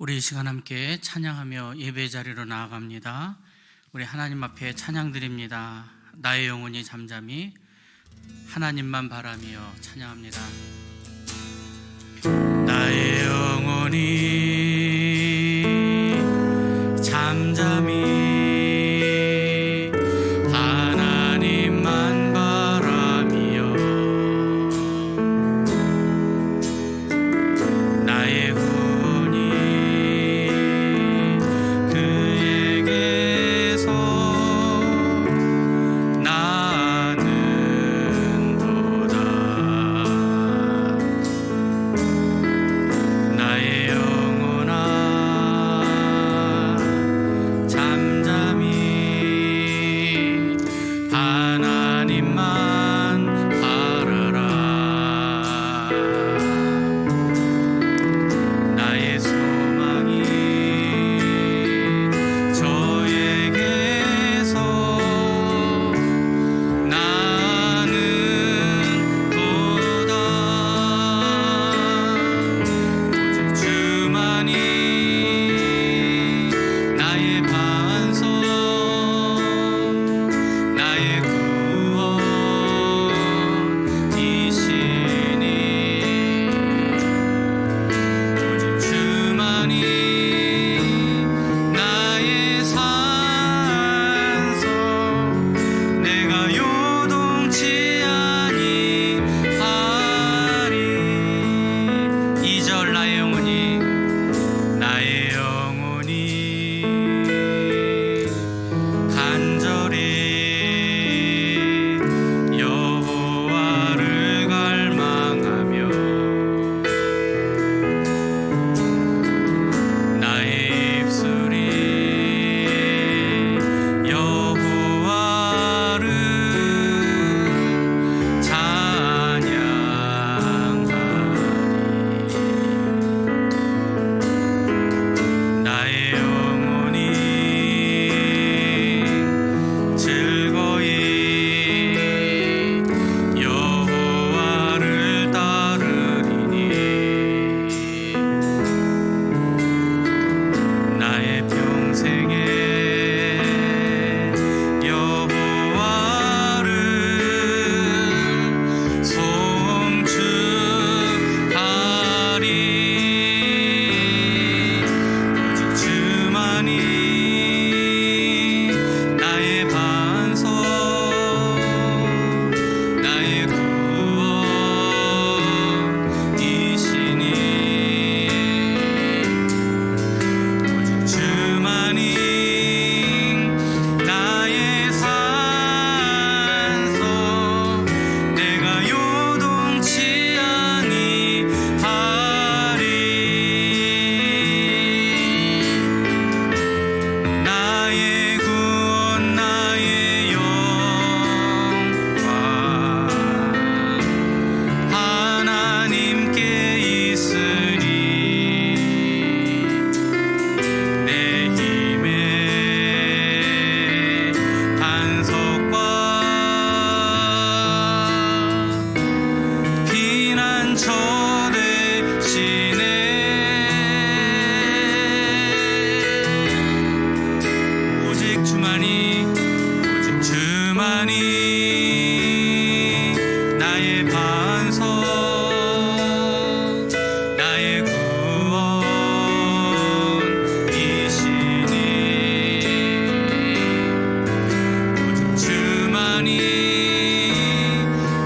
우리 이 시간 함께 찬양하며 예배 자리로 나아갑니다. 우리 하나님 앞에 찬양 드립니다. 나의 영혼이 잠잠히 하나님만 바라며 찬양합니다. 나의 영혼이 잠잠히 하나님만 바라며 나의 구원이 그에게서 나는도다. 나의 영혼아 잠잠히 하나님만 바라라. 나의 소망이 저에게서 나는도다. 오직 주만이 나의 반석, 나의 구원이시니. 오직 주만이 나의 산소, 내가 요동치 아니하리. 2절 나의 영혼이 간절히 여호와를 갈망하며 나의 입술이 여호와를 찬양하리. 나의 영혼이 즐거이 여호와를 따르리니. 나의 평생에 여호와를 송축하리. 오직 주만이 나의 반석, 나의 구원이시니. 오직 주만이 나의 산소, 내가 요동치 아니하리. 나의 구원, 나의 영광 하나님께 있으니. 내 힘의 반석과 피난처 되시네. 오직 주만이 나의 반석, 나의 구원이시니. 오직 주만이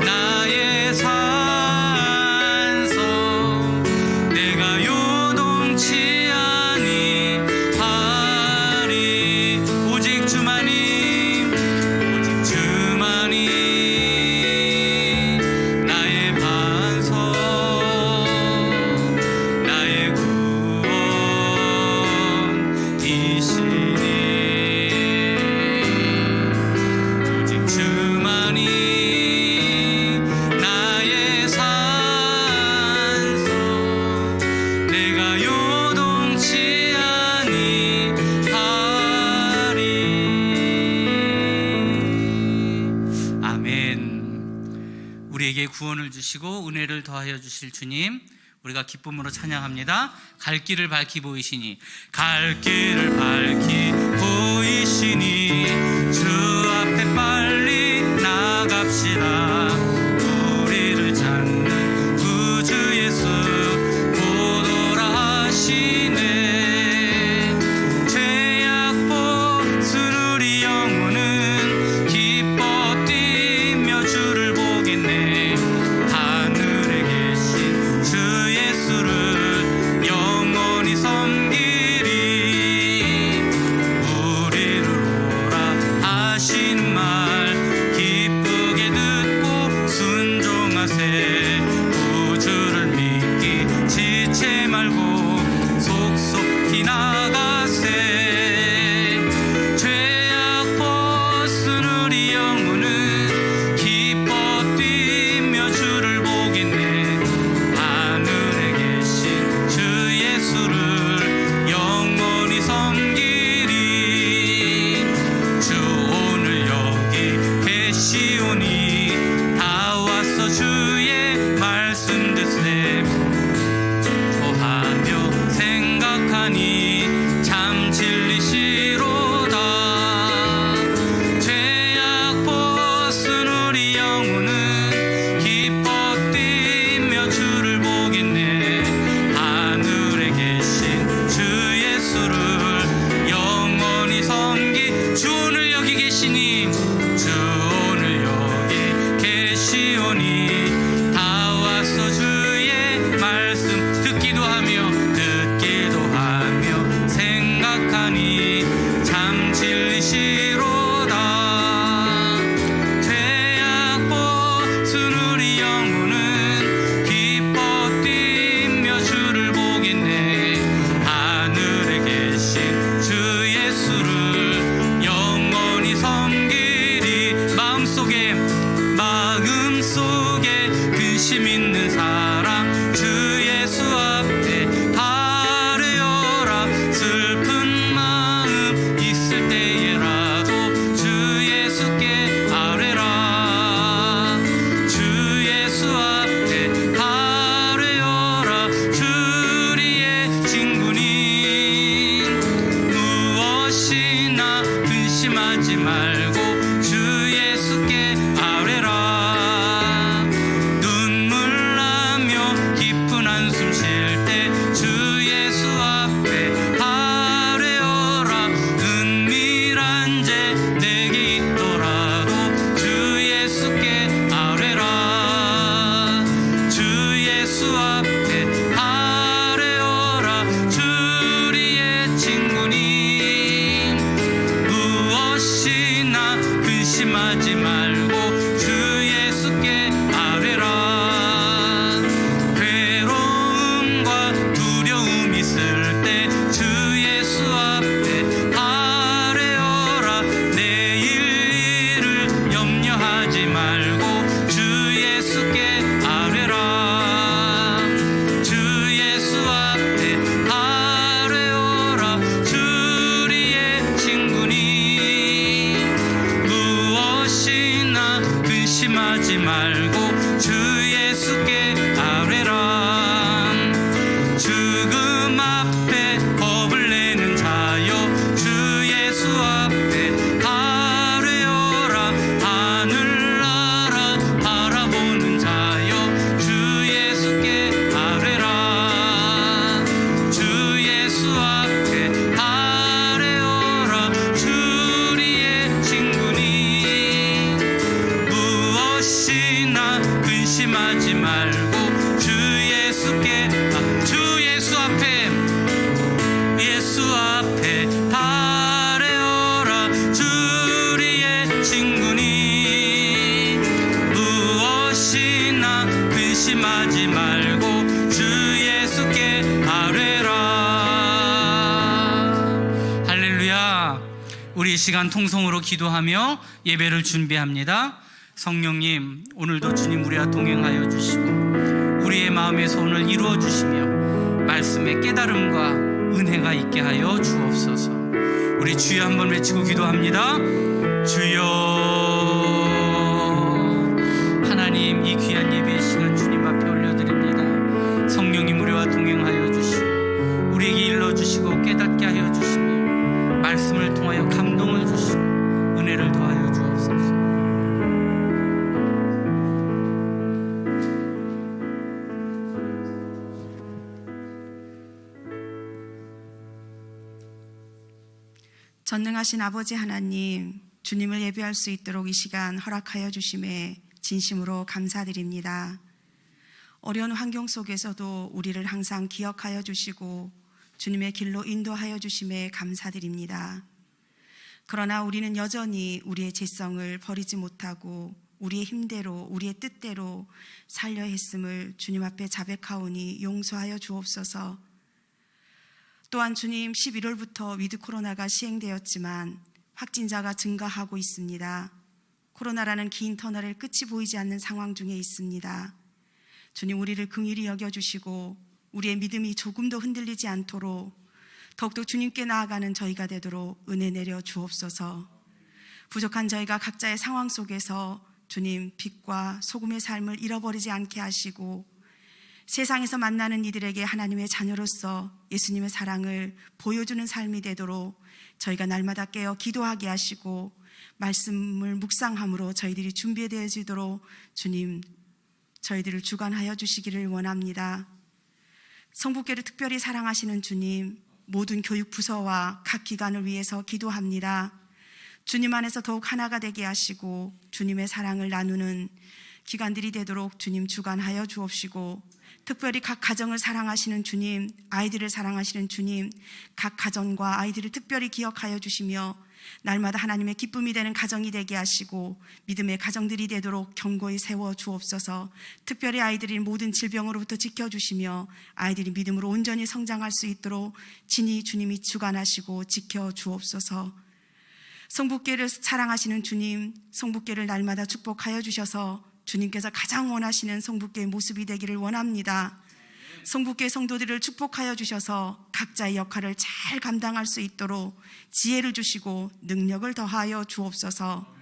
나의 산소, 내가 요동치 아니하리. 오직 주만이 나의 반석, 나의 구원이시니. 오직 주만이 나의 산소, 내가 요동치 아니하리. 아멘. 우리에게 구원을 주시고 은혜를 더하여 주실 주님, 우리가 기쁨으로 찬양합니다. 갈 길을 밝히 보이시니, 갈 길을 밝히 보이시니 주 앞에 빨리 나갑시다. 우리를 찾는 구주 예수 곧 오라 하시네. 죄악 벗은 우리 영혼은 기뻐 뛰며 주를 보겠네. 하늘에 계신 주 예수를 영원히 섬기리. 우리를 오라 하신 말 기쁘게 듣고 순종하세. 구주를 믿기 지체 말고 속속히 나가세. 죄악 벗은 우리 영혼은 기뻐 뛰며 주를 보겠네. 하늘에 계신 주 예수를 영원히 섬기리. 주 오늘 여기 계시오니 다 와서 주의 말씀 듣세. 토하며 생각하니 참 진리시로다. 죄악 벗은 우리 영혼은 기뻐 뛰며 주를 보겠네. 하늘에 계신 주 예수를 영원히 섬기. 주 오늘 여기 계시니, 주 오늘 여기 계시오니 다 와서 주의 말씀 듣기도 하며 생각하니 참 진리시로다. 죄악 벗은 우리 영혼은 기뻐 뛰며 주를 보겠네. 하늘에 계신 주 예수를 영원히 섬기리. 마음속에 근심 있는 사람 주 예수 앞에 아뢰어라. 슬픈 마음 있을 때에라도 주 예수께 아뢰라. 주 예수 앞에 아뢰어라. 주리의 친구니 무엇이나 근심하지 말고 주 예수께 아뢰라. 눈물 나며 깊은 한숨 쉴 때 주 예수 앞에 아뢰어라. 은밀한 죄 내게 있더라도 주 예수께 아뢰라. 주 예수 앞에 아뢰어라. 주리의 친구니 무엇이나 근심하지 말고 주 예수께 아뢰라. 괴로움과 두려움 있을 때 주 예수 앞에 아뢰어라. 내일 일을 염려하지 말고 주 예수께 아뢰라. 주 예수 앞에 아뢰어라. 주리의 친구니 무엇이나 근심하지 말고 주 예수께 아뢰라. 죽음 앞에 겁을 내는 자여 주 예수 앞에 아뢰어라. 하늘나라 바라보는 자여 주 예수께 아뢰라. 주 예수 앞에 아뢰어라. 주리의 친구니 무엇이나 근심하지 말고 주 예수께 주 예수 앞에 아뢰어라. 주리의 친구니 무엇이나 근심하지 말고 주 예수께 아뢰라. 할렐루야. 우리 이 시간 통성으로 기도하며 예배를 준비합니다. 성령님, 오늘도 주님 우리와 동행하여 주시고 우리의 마음의 소원을 이루어 주시며 말씀의 깨달음과 은혜가 있게 하여 주옵소서. 우리 주여 한번 외치고 기도합니다. 주여. 하나님, 이 귀한 예배의 시간 주님 앞에 올려드립니다. 성령님, 함께 하여 주시며 말씀을 통하여 감동을 주시고 은혜를 더하여 주옵소서. 전능하신 아버지 하나님, 주님을 예배할 수 있도록 이 시간 허락하여 주심에 진심으로 감사드립니다. 어려운 환경 속에서도 우리를 항상 기억하여 주시고 주님의 길로 인도하여 주심에 감사드립니다. 그러나 우리는 여전히 우리의 죄성을 버리지 못하고 우리의 힘대로 우리의 뜻대로 살려 했음을 주님 앞에 자백하오니 용서하여 주옵소서. 또한 주님, 11월부터 위드 코로나가 시행되었지만 확진자가 증가하고 있습니다. 코로나라는 긴 터널의 끝이 보이지 않는 상황 중에 있습니다. 주님, 우리를 긍휼히 여겨주시고 우리의 믿음이 조금도 흔들리지 않도록 더욱더 주님께 나아가는 저희가 되도록 은혜 내려 주옵소서. 부족한 저희가 각자의 상황 속에서 주님, 빛과 소금의 삶을 잃어버리지 않게 하시고 세상에서 만나는 이들에게 하나님의 자녀로서 예수님의 사랑을 보여주는 삶이 되도록 저희가 날마다 깨어 기도하게 하시고 말씀을 묵상함으로 저희들이 준비되어지도록 주님, 저희들을 주관하여 주시기를 원합니다. 성북교를 특별히 사랑하시는 주님, 모든 교육 부서와 각 기관을 위해서 기도합니다. 주님 안에서 더욱 하나가 되게 하시고 주님의 사랑을 나누는 기관들이 되도록 주님 주관하여 주옵시고, 특별히 각 가정을 사랑하시는 주님, 아이들을 사랑하시는 주님, 각 가정과 아이들을 특별히 기억하여 주시며 날마다 하나님의 기쁨이 되는 가정이 되게 하시고 믿음의 가정들이 되도록 견고히 세워 주옵소서. 특별히 아이들이 모든 질병으로부터 지켜주시며 아이들이 믿음으로 온전히 성장할 수 있도록 진히 주님이 주관하시고 지켜 주옵소서. 성북교를 사랑하시는 주님, 성북교를 날마다 축복하여 주셔서 주님께서 가장 원하시는 성북교의 모습이 되기를 원합니다. 성북교의 성도들을 축복하여 주셔서 각자의 역할을 잘 감당할 수 있도록 지혜를 주시고 능력을 더하여 주옵소서.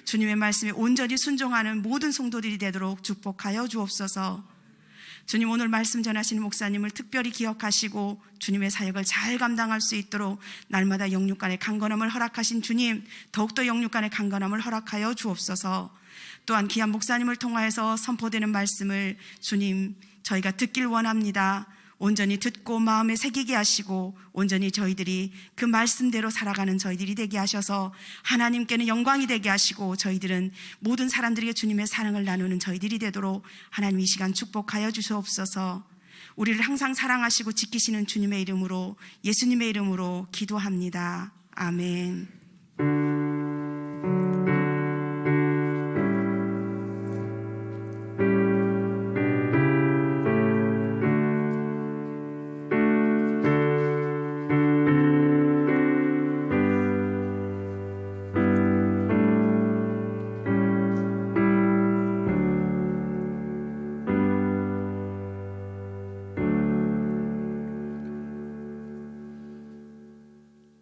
주님의 말씀에 온전히 순종하는 모든 성도들이 되도록 축복하여 주옵소서. 주님, 오늘 말씀 전하시는 목사님을 특별히 기억하시고 주님의 사역을 잘 감당할 수 있도록 날마다 영육간의 강건함을 허락하신 주님, 더욱더 영육간의 강건함을 허락하여 주옵소서. 또한 귀한 목사님을 통하여서 선포되는 말씀을 주님, 저희가 듣길 원합니다. 온전히 듣고 마음에 새기게 하시고 온전히 저희들이 그 말씀대로 살아가는 저희들이 되게 하셔서 하나님께는 영광이 되게 하시고 저희들은 모든 사람들에게 주님의 사랑을 나누는 저희들이 되도록 하나님 이 시간 축복하여 주시옵소서. 우리를 항상 사랑하시고 지키시는 주님의 이름으로, 예수님의 이름으로 기도합니다. 아멘.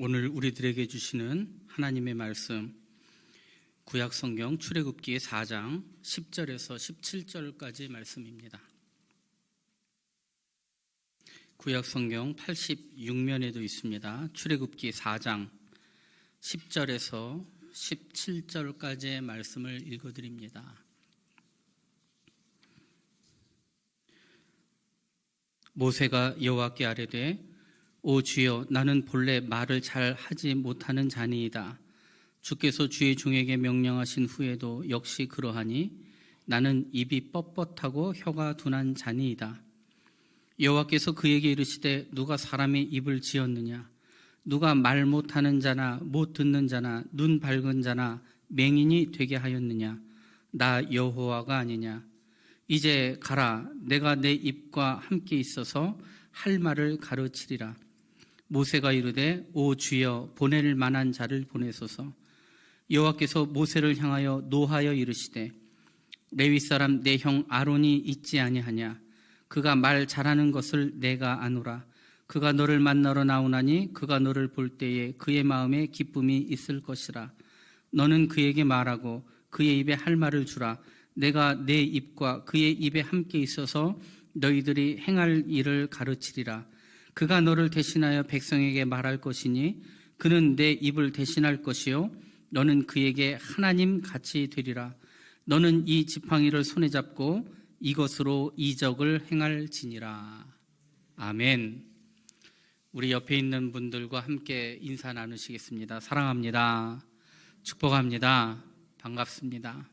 오늘 우리들에게 주시는 하나님의 말씀, 구약성경 출애굽기 4장 10절에서 17절까지 말씀입니다. 구약성경 86면에도 있습니다. 출애굽기 4장 10절에서 17절까지의 말씀을 읽어드립니다. 모세가 여호와께 아뢰되 오 주여, 나는 본래 말을 잘 하지 못하는 자니이다. 주께서 주의 종에게 명령하신 후에도 역시 그러하니 나는 입이 뻣뻣하고 혀가 둔한 자니이다. 여호와께서 그에게 이르시되 누가 사람의 입을 지었느냐? 누가 말 못하는 자나 못 듣는 자나 눈 밝은 자나 맹인이 되게 하였느냐? 나 여호와가 아니냐? 이제 가라, 내가 내 입과 함께 있어서 할 말을 가르치리라. 모세가 이르되 오 주여, 보낼 만한 자를 보내소서. 여호와께서 모세를 향하여 노하여 이르시되 레위 사람 내 형 아론이 있지 아니하냐? 그가 말 잘하는 것을 내가 아노라. 그가 너를 만나러 나오나니 그가 너를 볼 때에 그의 마음에 기쁨이 있을 것이라. 너는 그에게 말하고 그의 입에 할 말을 주라. 내가 내 입과 그의 입에 함께 있어서 너희들이 행할 일을 가르치리라. 그가 너를 대신하여 백성에게 말할 것이니 그는 내 입을 대신할 것이요 너는 그에게 하나님 같이 되리라. 너는 이 지팡이를 손에 잡고 이것으로 이적을 행할지니라. 아멘. 우리 옆에 있는 분들과 함께 인사 나누시겠습니다. 사랑합니다. 축복합니다. 반갑습니다.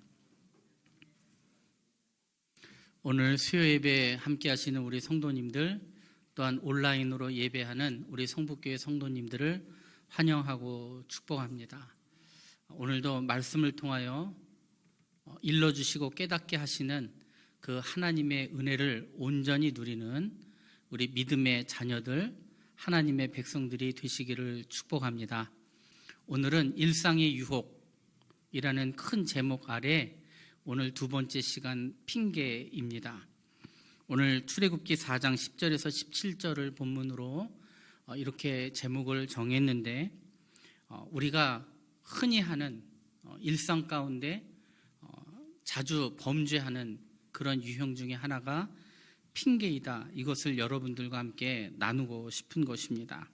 오늘 수요 예배 함께 하시는 우리 성도님들, 또한 온라인으로 예배하는 우리 성북교회 성도님들을 환영하고 축복합니다. 오늘도 말씀을 통하여 일러주시고 깨닫게 하시는 그 하나님의 은혜를 온전히 누리는 우리 믿음의 자녀들, 하나님의 백성들이 되시기를 축복합니다. 오늘은 일상의 유혹이라는 큰 제목 아래 오늘 두 번째 시간 핑계입니다. 오늘 출애굽기 4장 10절에서 17절을 본문으로 이렇게 제목을 정했는데, 우리가 흔히 하는 일상 가운데 자주 범죄하는 그런 유형 중에 하나가 핑계이다. 이것을 여러분들과 함께 나누고 싶은 것입니다.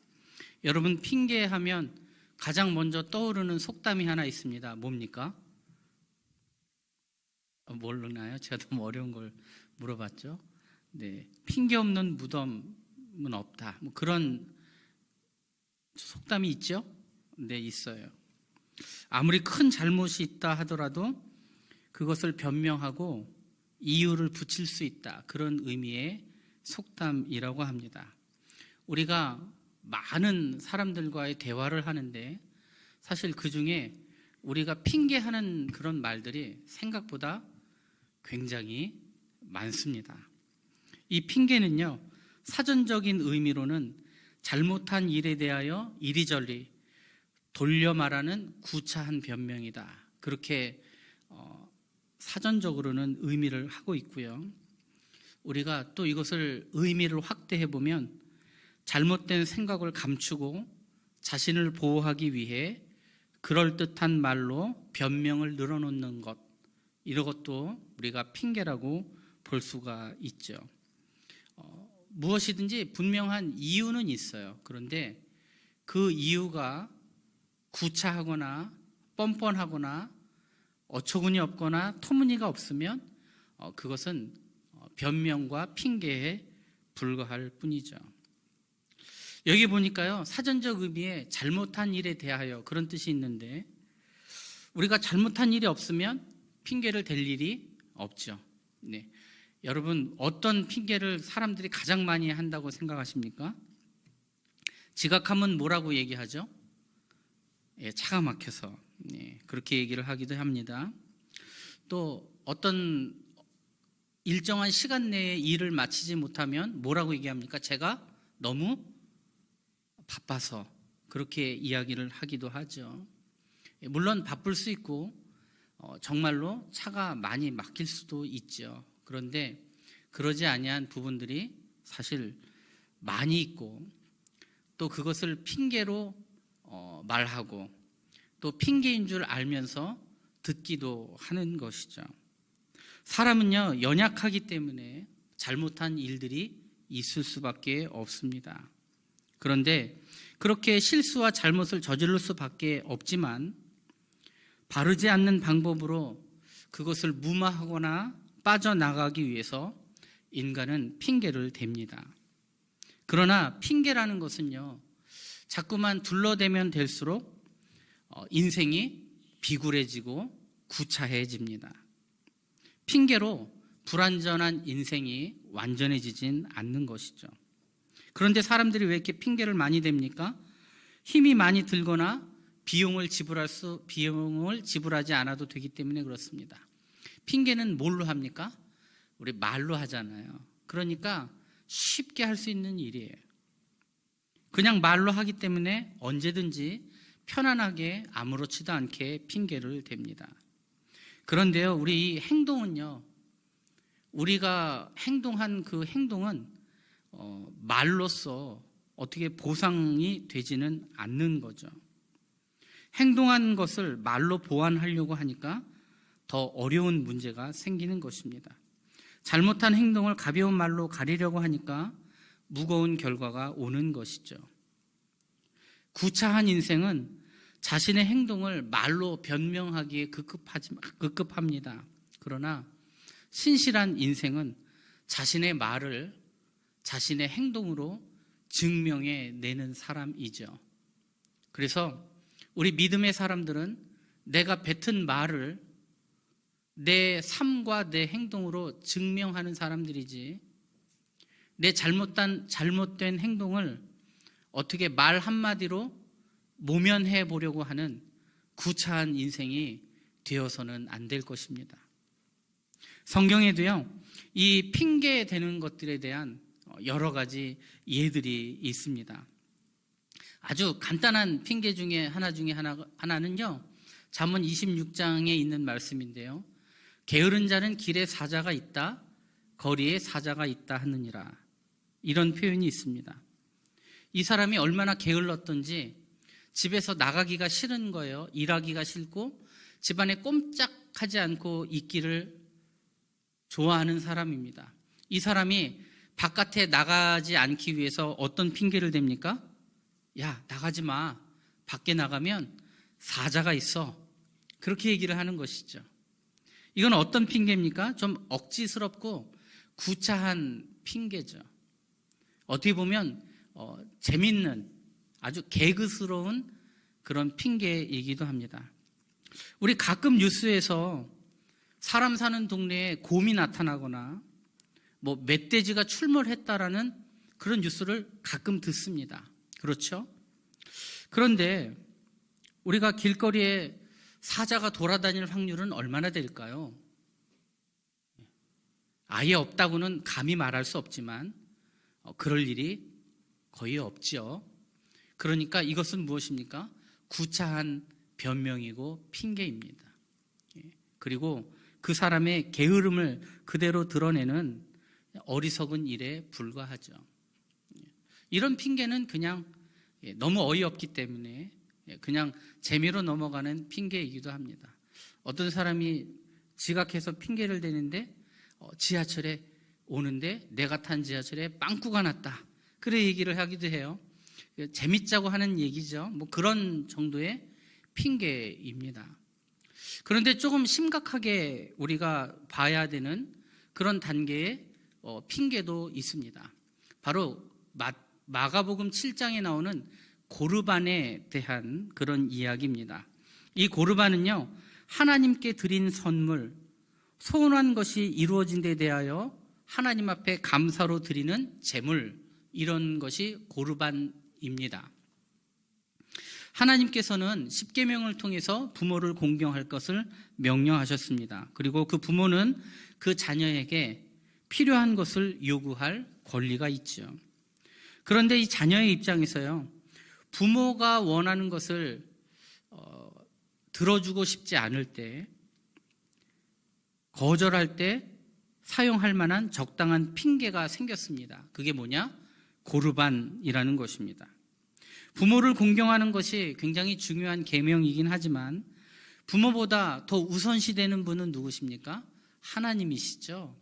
여러분, 핑계하면 가장 먼저 떠오르는 속담이 하나 있습니다. 뭡니까? 모르나요? 제가 너무 어려운 걸 물어봤죠. 네, 핑계 없는 무덤은 없다. 뭐 그런 속담이 있죠? 네, 있어요. 아무리 큰 잘못이 있다 하더라도 그것을 변명하고 이유를 붙일 수 있다. 그런 의미의 속담이라고 합니다. 우리가 많은 사람들과의 대화를 하는데 사실 그 중에 우리가 핑계하는 그런 말들이 생각보다 굉장히 많습니다. 이 핑계는요, 사전적인 의미로는 잘못한 일에 대하여 이리저리 돌려 말하는 구차한 변명이다. 그렇게 사전적으로는 의미를 하고 있고요. 우리가 또 이것을 의미를 확대해 보면 잘못된 생각을 감추고 자신을 보호하기 위해 그럴듯한 말로 변명을 늘어놓는 것, 이런 것도 우리가 핑계라고 볼 수가 있죠. 무엇이든지 분명한 이유는 있어요. 그런데 그 이유가 구차하거나 뻔뻔하거나 어처구니 없거나 터무니가 없으면 그것은 변명과 핑계에 불과할 뿐이죠. 여기 보니까요, 사전적 의미의 잘못한 일에 대하여 그런 뜻이 있는데, 우리가 잘못한 일이 없으면 핑계를 댈 일이 없죠. 네. 여러분, 어떤 핑계를 사람들이 가장 많이 한다고 생각하십니까? 지각하면 뭐라고 얘기하죠? 차가 막혀서. 네, 그렇게 얘기를 하기도 합니다. 또 어떤 일정한 시간 내에 일을 마치지 못하면 뭐라고 얘기합니까? 제가 너무 바빠서. 그렇게 이야기를 하기도 하죠. 물론 바쁠 수 있고 정말로 차가 많이 막힐 수도 있죠. 그런데 그러지 아니한 부분들이 사실 많이 있고, 또 그것을 핑계로 말하고 또 핑계인 줄 알면서 듣기도 하는 것이죠. 사람은요, 연약하기 때문에 잘못한 일들이 있을 수밖에 없습니다. 그런데 그렇게 실수와 잘못을 저지를 수밖에 없지만 바르지 않는 방법으로 그것을 무마하거나 빠져나가기 위해서 인간은 핑계를 댑니다. 그러나 핑계라는 것은요, 자꾸만 둘러대면 될수록 인생이 비굴해지고 구차해집니다. 핑계로 불완전한 인생이 완전해지진 않는 것이죠. 그런데 사람들이 왜 이렇게 핑계를 많이 댑니까? 힘이 많이 들거나 비용을 지불하지 않아도 되기 때문에 그렇습니다. 핑계는 뭘로 합니까? 우리 말로 하잖아요. 그러니까 쉽게 할 수 있는 일이에요. 그냥 말로 하기 때문에 언제든지 편안하게 아무렇지도 않게 핑계를 댑니다. 그런데요, 우리 이 행동은요, 우리가 행동한 그 행동은 말로써 어떻게 보상이 되지는 않는 거죠. 행동한 것을 말로 보완하려고 하니까 더 어려운 문제가 생기는 것입니다. 잘못한 행동을 가벼운 말로 가리려고 하니까 무거운 결과가 오는 것이죠. 구차한 인생은 자신의 행동을 말로 변명하기에 급급합니다. 그러나 신실한 인생은 자신의 말을 자신의 행동으로 증명해 내는 사람이죠. 그래서 우리 믿음의 사람들은 내가 뱉은 말을 내 삶과 내 행동으로 증명하는 사람들이지, 내 잘못된 행동을 어떻게 말 한마디로 모면해 보려고 하는 구차한 인생이 되어서는 안 될 것입니다. 성경에도요, 이 핑계 대는 것들에 대한 여러 가지 예들이 있습니다. 아주 간단한 핑계 중에 하나는요, 잠언 26장에 있는 말씀인데요. 게으른 자는 길에 사자가 있다, 거리에 사자가 있다 하느니라. 이런 표현이 있습니다. 이 사람이 얼마나 게을렀던지 집에서 나가기가 싫은 거예요. 일하기가 싫고 집안에 꼼짝하지 않고 있기를 좋아하는 사람입니다. 이 사람이 바깥에 나가지 않기 위해서 어떤 핑계를 댑니까? 야, 나가지 마. 밖에 나가면 사자가 있어. 그렇게 얘기를 하는 것이죠. 이건 어떤 핑계입니까? 좀 억지스럽고 구차한 핑계죠. 어떻게 보면 재밌는 아주 개그스러운 그런 핑계이기도 합니다. 우리 가끔 뉴스에서 사람 사는 동네에 곰이 나타나거나 뭐 멧돼지가 출몰했다라는 그런 뉴스를 가끔 듣습니다. 그렇죠? 그런데 우리가 길거리에 사자가 돌아다닐 확률은 얼마나 될까요? 아예 없다고는 감히 말할 수 없지만 그럴 일이 거의 없죠. 그러니까 이것은 무엇입니까? 구차한 변명이고 핑계입니다. 그리고 그 사람의 게으름을 그대로 드러내는 어리석은 일에 불과하죠. 이런 핑계는 그냥 너무 어이없기 때문에 그냥 재미로 넘어가는 핑계이기도 합니다. 어떤 사람이 지각해서 핑계를 대는데 지하철에 오는데 내가 탄 지하철에 빵꾸가 났다. 그래 얘기를 하기도 해요. 재밌자고 하는 얘기죠. 뭐 그런 정도의 핑계입니다. 그런데 조금 심각하게 우리가 봐야 되는 그런 단계의 핑계도 있습니다. 바로 마가복음 7장에 나오는 고르반에 대한 그런 이야기입니다. 이 고르반은요, 하나님께 드린 선물, 소원한 것이 이루어진 데 대하여 하나님 앞에 감사로 드리는 제물, 이런 것이 고르반입니다. 하나님께서는 십계명을 통해서 부모를 공경할 것을 명령하셨습니다. 그리고 그 부모는 그 자녀에게 필요한 것을 요구할 권리가 있죠. 그런데 이 자녀의 입장에서요, 부모가 원하는 것을 들어주고 싶지 않을 때, 거절할 때 사용할 만한 적당한 핑계가 생겼습니다. 그게 뭐냐? 고르반이라는 것입니다. 부모를 공경하는 것이 굉장히 중요한 계명이긴 하지만 부모보다 더 우선시되는 분은 누구십니까? 하나님이시죠.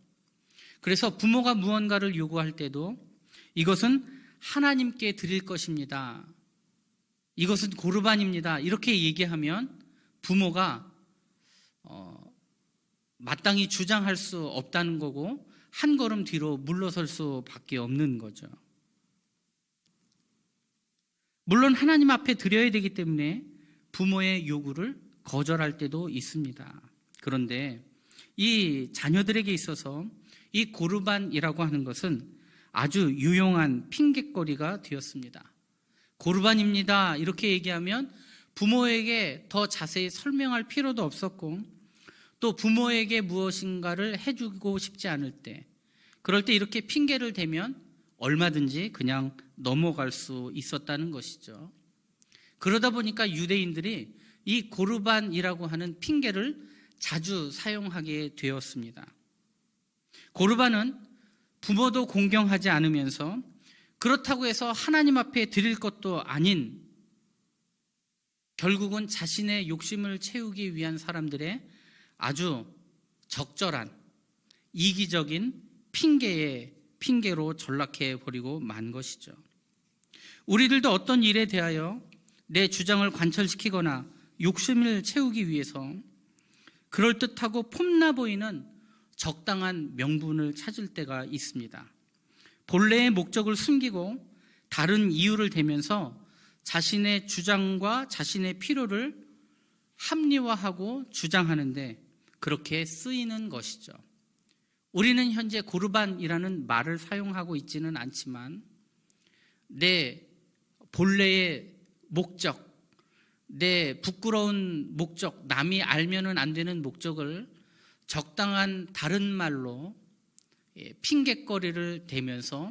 그래서 부모가 무언가를 요구할 때도 이것은 하나님께 드릴 것입니다. 이것은 고르반입니다. 이렇게 얘기하면 부모가 마땅히 주장할 수 없다는 거고 한 걸음 뒤로 물러설 수밖에 없는 거죠. 물론 하나님 앞에 드려야 되기 때문에 부모의 요구를 거절할 때도 있습니다. 그런데 이 자녀들에게 있어서 이 고르반이라고 하는 것은 아주 유용한 핑곗거리가 되었습니다. 고르반입니다. 이렇게 얘기하면 부모에게 더 자세히 설명할 필요도 없었고 또 부모에게 무엇인가를 해주고 싶지 않을 때, 그럴 때 이렇게 핑계를 대면 얼마든지 그냥 넘어갈 수 있었다는 것이죠. 그러다 보니까 유대인들이 이 고르반이라고 하는 핑계를 자주 사용하게 되었습니다. 고르반은 부모도 공경하지 않으면서 그렇다고 해서 하나님 앞에 드릴 것도 아닌, 결국은 자신의 욕심을 채우기 위한 사람들의 아주 적절한 이기적인 핑계의 핑계로 전락해 버리고 만 것이죠. 우리들도 어떤 일에 대하여 내 주장을 관철시키거나 욕심을 채우기 위해서 그럴듯하고 폼나 보이는 적당한 명분을 찾을 때가 있습니다. 본래의 목적을 숨기고 다른 이유를 대면서 자신의 주장과 자신의 필요를 합리화하고 주장하는데 그렇게 쓰이는 것이죠. 우리는 현재 고르반이라는 말을 사용하고 있지는 않지만 내 본래의 목적, 내 부끄러운 목적, 남이 알면은 안 되는 목적을 적당한 다른 말로 핑곗거리를 대면서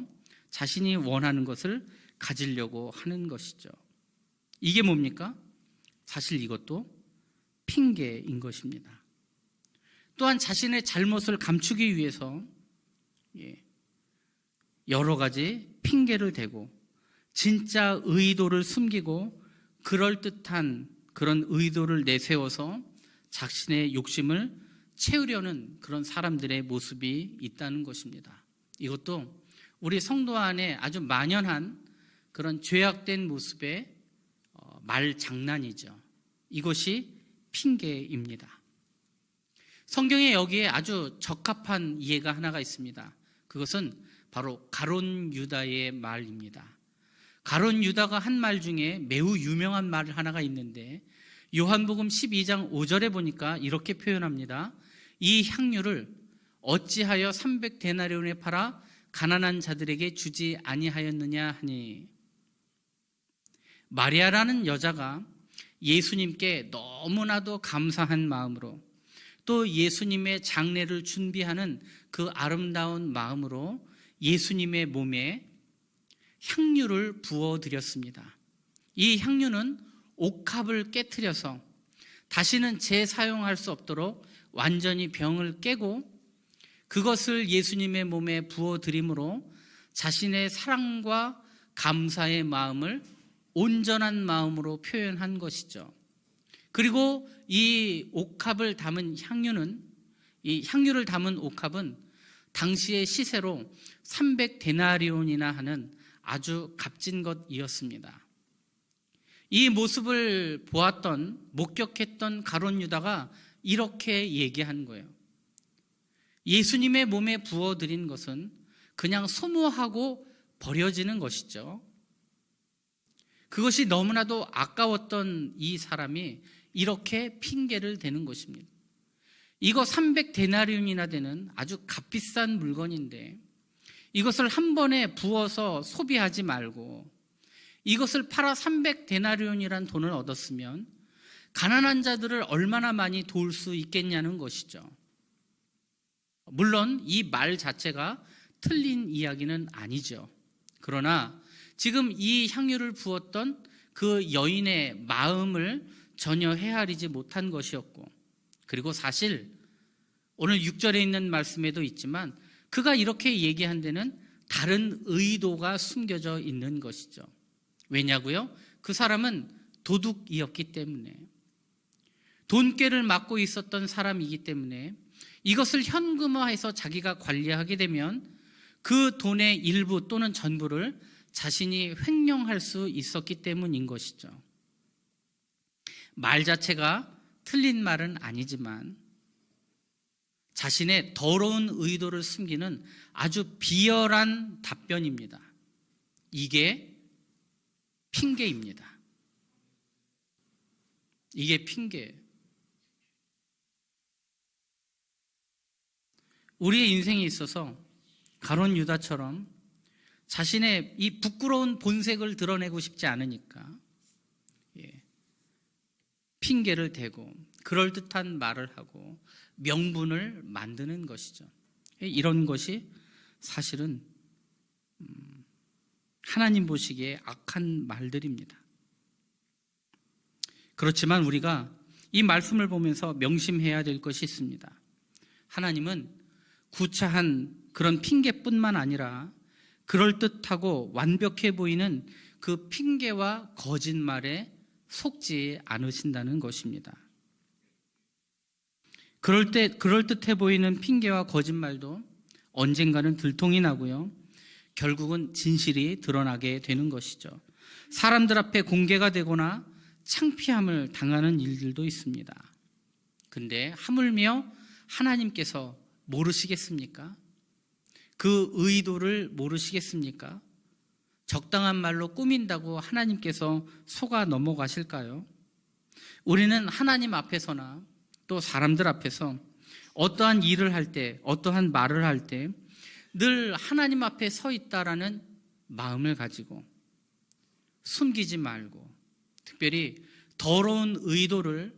자신이 원하는 것을 가지려고 하는 것이죠. 이게 뭡니까? 사실 이것도 핑계인 것입니다. 또한 자신의 잘못을 감추기 위해서 여러 가지 핑계를 대고 진짜 의도를 숨기고 그럴듯한 그런 의도를 내세워서 자신의 욕심을 채우려는 그런 사람들의 모습이 있다는 것입니다. 이것도 우리 성도 안에 아주 만연한 그런 죄악된 모습의 말장난이죠. 이것이 핑계입니다. 성경에 여기에 아주 적합한 이해가 하나가 있습니다. 그것은 바로 가룟 유다의 말입니다. 가룟 유다가 한 말 중에 매우 유명한 말 하나가 있는데 요한복음 12장 5절에 보니까 이렇게 표현합니다. 이 향유를 어찌하여 300데나리온에 팔아 가난한 자들에게 주지 아니하였느냐 하니, 마리아라는 여자가 예수님께 너무나도 감사한 마음으로 또 예수님의 장례를 준비하는 그 아름다운 마음으로 예수님의 몸에 향유를 부어드렸습니다. 이 향유는 옥합을 깨트려서 다시는 재사용할 수 없도록 완전히 병을 깨고 그것을 예수님의 몸에 부어드림으로 자신의 사랑과 감사의 마음을 온전한 마음으로 표현한 것이죠. 그리고 이 옥합을 담은 향유는, 이 향유를 담은 옥합은 당시의 시세로 300데나리온이나 하는 아주 값진 것이었습니다. 이 모습을 보았던, 목격했던 가룟 유다가 이렇게 얘기한 거예요. 예수님의 몸에 부어드린 것은 그냥 소모하고 버려지는 것이죠. 그것이 너무나도 아까웠던 이 사람이 이렇게 핑계를 대는 것입니다. 이거 300데나리온이나 되는 아주 값비싼 물건인데 이것을 한 번에 부어서 소비하지 말고 이것을 팔아 300데나리온이란 돈을 얻었으면 가난한 자들을 얼마나 많이 도울 수 있겠냐는 것이죠. 물론 이 말 자체가 틀린 이야기는 아니죠. 그러나 지금 이 향유를 부었던 그 여인의 마음을 전혀 헤아리지 못한 것이었고, 그리고 사실 오늘 6절에 있는 말씀에도 있지만 그가 이렇게 얘기한 데는 다른 의도가 숨겨져 있는 것이죠. 왜냐고요? 그 사람은 도둑이었기 때문에, 돈꾀를 맡고 있었던 사람이기 때문에 이것을 현금화해서 자기가 관리하게 되면 그 돈의 일부 또는 전부를 자신이 횡령할 수 있었기 때문인 것이죠. 말 자체가 틀린 말은 아니지만 자신의 더러운 의도를 숨기는 아주 비열한 답변입니다. 이게 핑계입니다. 이게 핑계예요. 우리의 인생에 있어서 가룟 유다처럼 자신의 이 부끄러운 본색을 드러내고 싶지 않으니까 핑계를 대고 그럴듯한 말을 하고 명분을 만드는 것이죠. 이런 것이 사실은 하나님 보시기에 악한 말들입니다. 그렇지만 우리가 이 말씀을 보면서 명심해야 될 것이 있습니다. 하나님은 구차한 그런 핑계뿐만 아니라 그럴듯하고 완벽해 보이는 그 핑계와 거짓말에 속지 않으신다는 것입니다. 그럴듯해 보이는 핑계와 거짓말도 언젠가는 들통이 나고요. 결국은 진실이 드러나게 되는 것이죠. 사람들 앞에 공개가 되거나 창피함을 당하는 일들도 있습니다. 근데 하물며 하나님께서 모르시겠습니까? 그 의도를 모르시겠습니까? 적당한 말로 꾸민다고 하나님께서 속아 넘어가실까요? 우리는 하나님 앞에서나 또 사람들 앞에서 어떠한 일을 할 때, 어떠한 말을 할 때 늘 하나님 앞에 서 있다라는 마음을 가지고 숨기지 말고, 특별히 더러운 의도를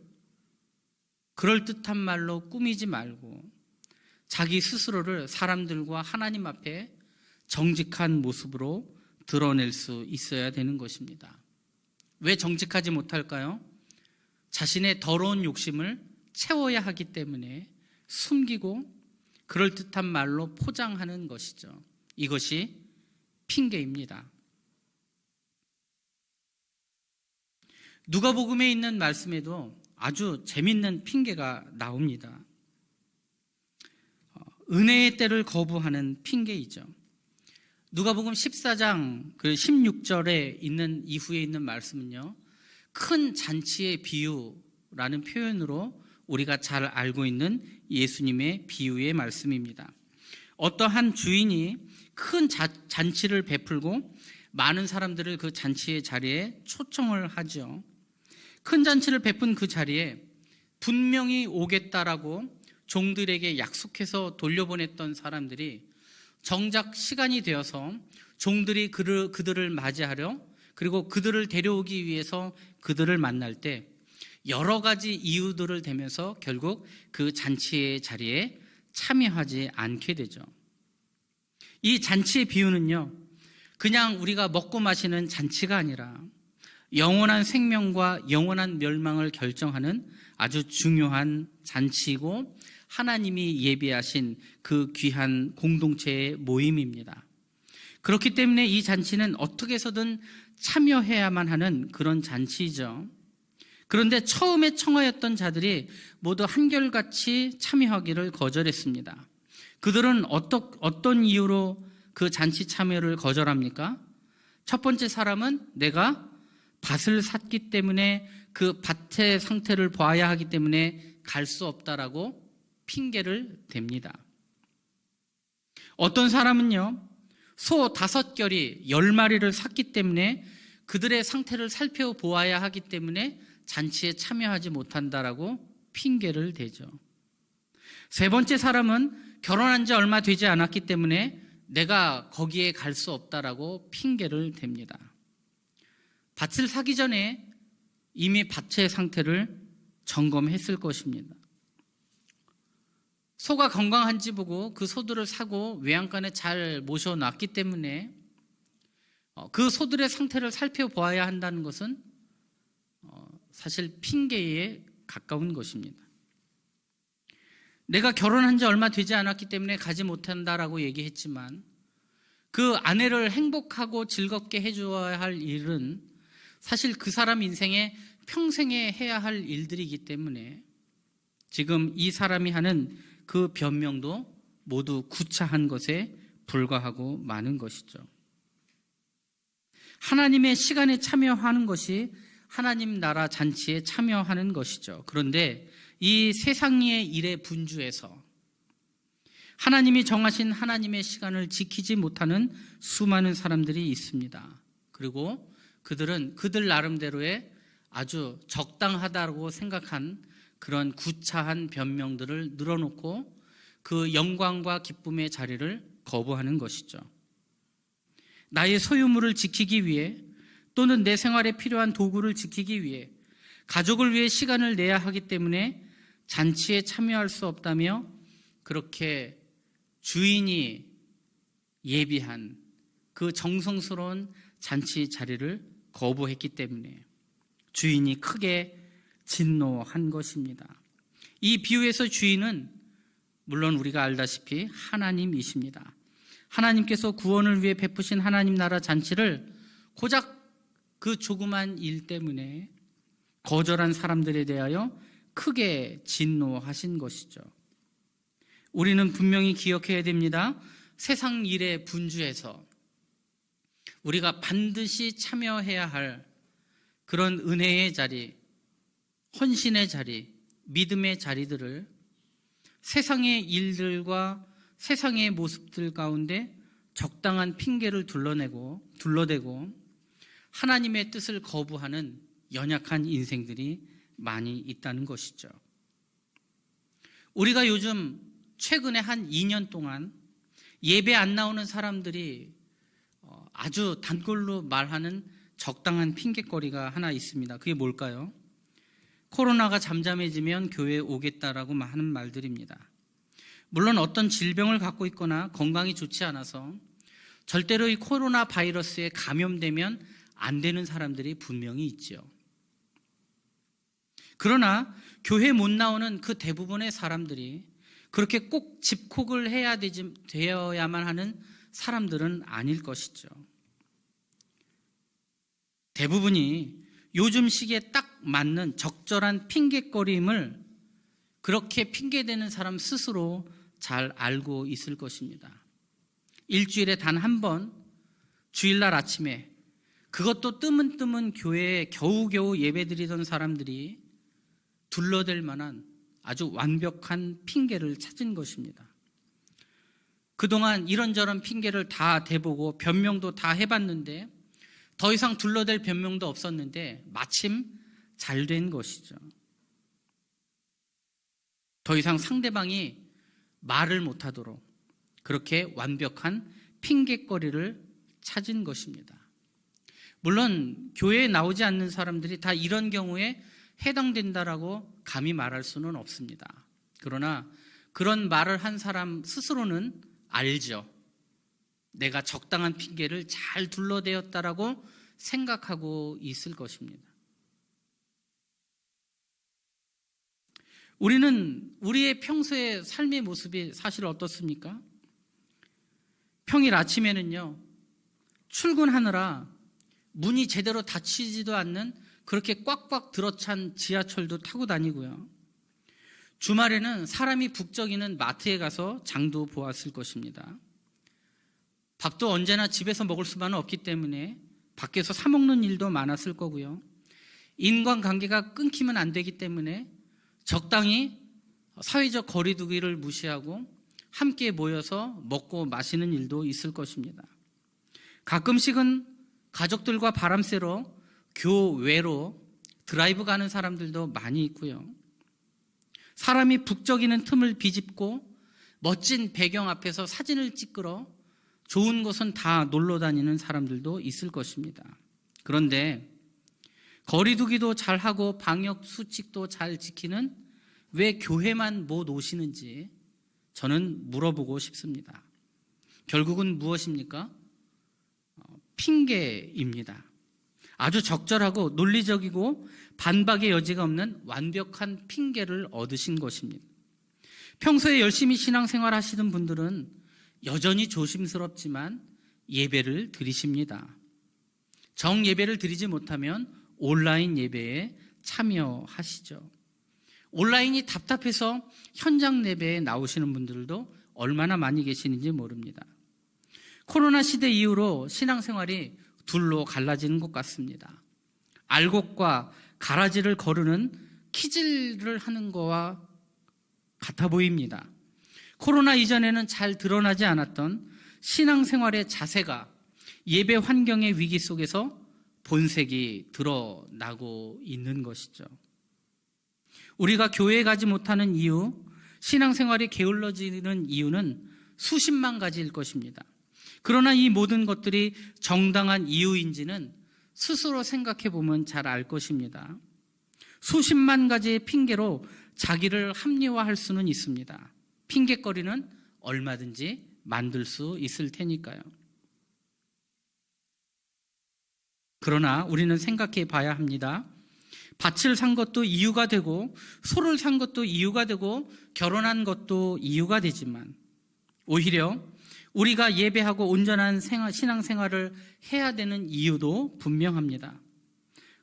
그럴듯한 말로 꾸미지 말고 자기 스스로를 사람들과 하나님 앞에 정직한 모습으로 드러낼 수 있어야 되는 것입니다. 왜 정직하지 못할까요? 자신의 더러운 욕심을 채워야 하기 때문에 숨기고 그럴듯한 말로 포장하는 것이죠. 이것이 핑계입니다. 누가복음에 있는 말씀에도 아주 재밌는 핑계가 나옵니다. 은혜의 때를 거부하는 핑계이죠. 누가복음 14장 16절에 있는 이후에 있는 말씀은요, 큰 잔치의 비유라는 표현으로 우리가 잘 알고 있는 예수님의 비유의 말씀입니다. 어떠한 주인이 큰 잔치를 베풀고 많은 사람들을 그 잔치의 자리에 초청을 하죠. 큰 잔치를 베푼 그 자리에 분명히 오겠다라고 종들에게 약속해서 돌려보냈던 사람들이 정작 시간이 되어서 종들이 그들을 맞이하려, 그리고 그들을 데려오기 위해서 그들을 만날 때 여러 가지 이유들을 대면서 결국 그 잔치의 자리에 참여하지 않게 되죠. 이 잔치의 비유는요, 그냥 우리가 먹고 마시는 잔치가 아니라 영원한 생명과 영원한 멸망을 결정하는 아주 중요한 잔치이고 하나님이 예비하신 그 귀한 공동체의 모임입니다. 그렇기 때문에 이 잔치는 어떻게 해서든 참여해야만 하는 그런 잔치이죠. 그런데 처음에 청하였던 자들이 모두 한결같이 참여하기를 거절했습니다. 그들은 어떤 이유로 그 잔치 참여를 거절합니까? 첫 번째 사람은 내가 밭을 샀기 때문에 그 밭의 상태를 봐야 하기 때문에 갈 수 없다라고 핑계를 댑니다. 어떤 사람은요, 소 5결이 10마리를 샀기 때문에 그들의 상태를 살펴보아야 하기 때문에 잔치에 참여하지 못한다라고 핑계를 대죠. 세 번째 사람은 결혼한 지 얼마 되지 않았기 때문에 내가 거기에 갈 수 없다라고 핑계를 댑니다. 밭을 사기 전에 이미 밭의 상태를 점검했을 것입니다. 소가 건강한지 보고 그 소들을 사고 외양간에 잘 모셔놨기 때문에 그 소들의 상태를 살펴보아야 한다는 것은 사실 핑계에 가까운 것입니다. 내가 결혼한 지 얼마 되지 않았기 때문에 가지 못한다라고 얘기했지만 그 아내를 행복하고 즐겁게 해줘야 할 일은 사실 그 사람 인생에 평생에 해야 할 일들이기 때문에 지금 이 사람이 하는 그 변명도 모두 구차한 것에 불과하고 많은 것이죠. 하나님의 시간에 참여하는 것이 하나님 나라 잔치에 참여하는 것이죠. 그런데 이 세상의 일에 분주해서 하나님이 정하신 하나님의 시간을 지키지 못하는 수많은 사람들이 있습니다. 그리고 그들은 그들 나름대로의 아주 적당하다고 생각한 그런 구차한 변명들을 늘어놓고 그 영광과 기쁨의 자리를 거부하는 것이죠. 나의 소유물을 지키기 위해 또는 내 생활에 필요한 도구를 지키기 위해 가족을 위해 시간을 내야 하기 때문에 잔치에 참여할 수 없다며 그렇게 주인이 예비한 그 정성스러운 잔치 자리를 거부했기 때문에 주인이 크게 진노한 것입니다. 이 비유에서 주인은 물론 우리가 알다시피 하나님이십니다. 하나님께서 구원을 위해 베푸신 하나님 나라 잔치를 고작 그 조그만 일 때문에 거절한 사람들에 대하여 크게 진노하신 것이죠. 우리는 분명히 기억해야 됩니다. 세상 일에 분주해서 우리가 반드시 참여해야 할 그런 은혜의 자리, 헌신의 자리, 믿음의 자리들을 세상의 일들과 세상의 모습들 가운데 적당한 핑계를 둘러대고 하나님의 뜻을 거부하는 연약한 인생들이 많이 있다는 것이죠. 우리가 요즘 최근에 한 2년 동안 예배 안 나오는 사람들이 아주 단골로 말하는 적당한 핑계거리가 하나 있습니다. 그게 뭘까요? 코로나가 잠잠해지면 교회에 오겠다라고 하는 말들입니다. 물론 어떤 질병을 갖고 있거나 건강이 좋지 않아서 절대로 이 코로나 바이러스에 감염되면 안 되는 사람들이 분명히 있죠. 그러나 교회 못 나오는 그 대부분의 사람들이 그렇게 꼭 집콕을 되어야만 하는 사람들은 아닐 것이죠. 대부분이 요즘 시기에 딱 맞는 적절한 핑계거림을 그렇게 핑계대는 사람 스스로 잘 알고 있을 것입니다. 일주일에 단 한 번 주일날 아침에, 그것도 뜨문뜨문 교회에 겨우겨우 예배드리던 사람들이 둘러댈 만한 아주 완벽한 핑계를 찾은 것입니다. 그동안 이런저런 핑계를 다 대보고 변명도 다 해봤는데 더 이상 둘러댈 변명도 없었는데 마침 잘 된 것이죠. 더 이상 상대방이 말을 못하도록 그렇게 완벽한 핑계거리를 찾은 것입니다. 물론 교회에 나오지 않는 사람들이 다 이런 경우에 해당된다라고 감히 말할 수는 없습니다. 그러나 그런 말을 한 사람 스스로는 알죠. 내가 적당한 핑계를 잘 둘러대었다라고 생각하고 있을 것입니다. 우리는 우리의 평소의 삶의 모습이 사실 어떻습니까? 평일 아침에는요, 출근하느라 문이 제대로 닫히지도 않는 그렇게 꽉꽉 들어찬 지하철도 타고 다니고요. 주말에는 사람이 북적이는 마트에 가서 장도 보았을 것입니다. 밥도 언제나 집에서 먹을 수만은 없기 때문에 밖에서 사 먹는 일도 많았을 거고요. 인간관계가 끊기면 안 되기 때문에 적당히 사회적 거리두기를 무시하고 함께 모여서 먹고 마시는 일도 있을 것입니다. 가끔씩은 가족들과 바람 쐬러 교외로 드라이브 가는 사람들도 많이 있고요. 사람이 북적이는 틈을 비집고 멋진 배경 앞에서 사진을 찍으러 좋은 곳은 다 놀러 다니는 사람들도 있을 것입니다. 그런데 거리두기도 잘하고 방역 수칙도 잘 지키는 왜 교회만 못 오시는지 저는 물어보고 싶습니다. 결국은 무엇입니까? 핑계입니다. 아주 적절하고 논리적이고 반박의 여지가 없는 완벽한 핑계를 얻으신 것입니다. 평소에 열심히 신앙생활 하시는 분들은 여전히 조심스럽지만 예배를 드리십니다. 정예배를 드리지 못하면 온라인 예배에 참여하시죠. 온라인이 답답해서 현장 예배에 나오시는 분들도 얼마나 많이 계시는지 모릅니다. 코로나 시대 이후로 신앙생활이 둘로 갈라지는 것 같습니다. 알곡과 가라지를 거르는 키질을 하는 거와 같아 보입니다. 코로나 이전에는 잘 드러나지 않았던 신앙생활의 자세가 예배 환경의 위기 속에서 본색이 드러나고 있는 것이죠. 우리가 교회에 가지 못하는 이유, 신앙생활이 게을러지는 이유는 수십만 가지일 것입니다. 그러나 이 모든 것들이 정당한 이유인지는 스스로 생각해 보면 잘 알 것입니다. 수십만 가지의 핑계로 자기를 합리화할 수는 있습니다. 핑계거리는 얼마든지 만들 수 있을 테니까요. 그러나 우리는 생각해 봐야 합니다. 밭을 산 것도 이유가 되고 소를 산 것도 이유가 되고 결혼한 것도 이유가 되지만 오히려 우리가 예배하고 온전한 신앙생활을 해야 되는 이유도 분명합니다.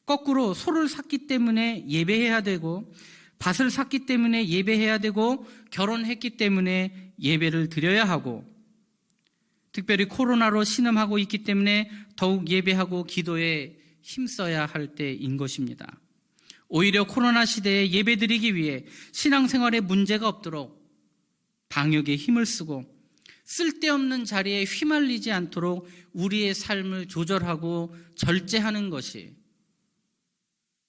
거꾸로 소를 샀기 때문에 예배해야 되고 밭을 샀기 때문에 예배해야 되고 결혼했기 때문에 예배를 드려야 하고 특별히 코로나로 신음하고 있기 때문에 더욱 예배하고 기도에 힘써야 할 때인 것입니다. 오히려 코로나 시대에 예배드리기 위해 신앙생활에 문제가 없도록 방역에 힘을 쓰고 쓸데없는 자리에 휘말리지 않도록 우리의 삶을 조절하고 절제하는 것이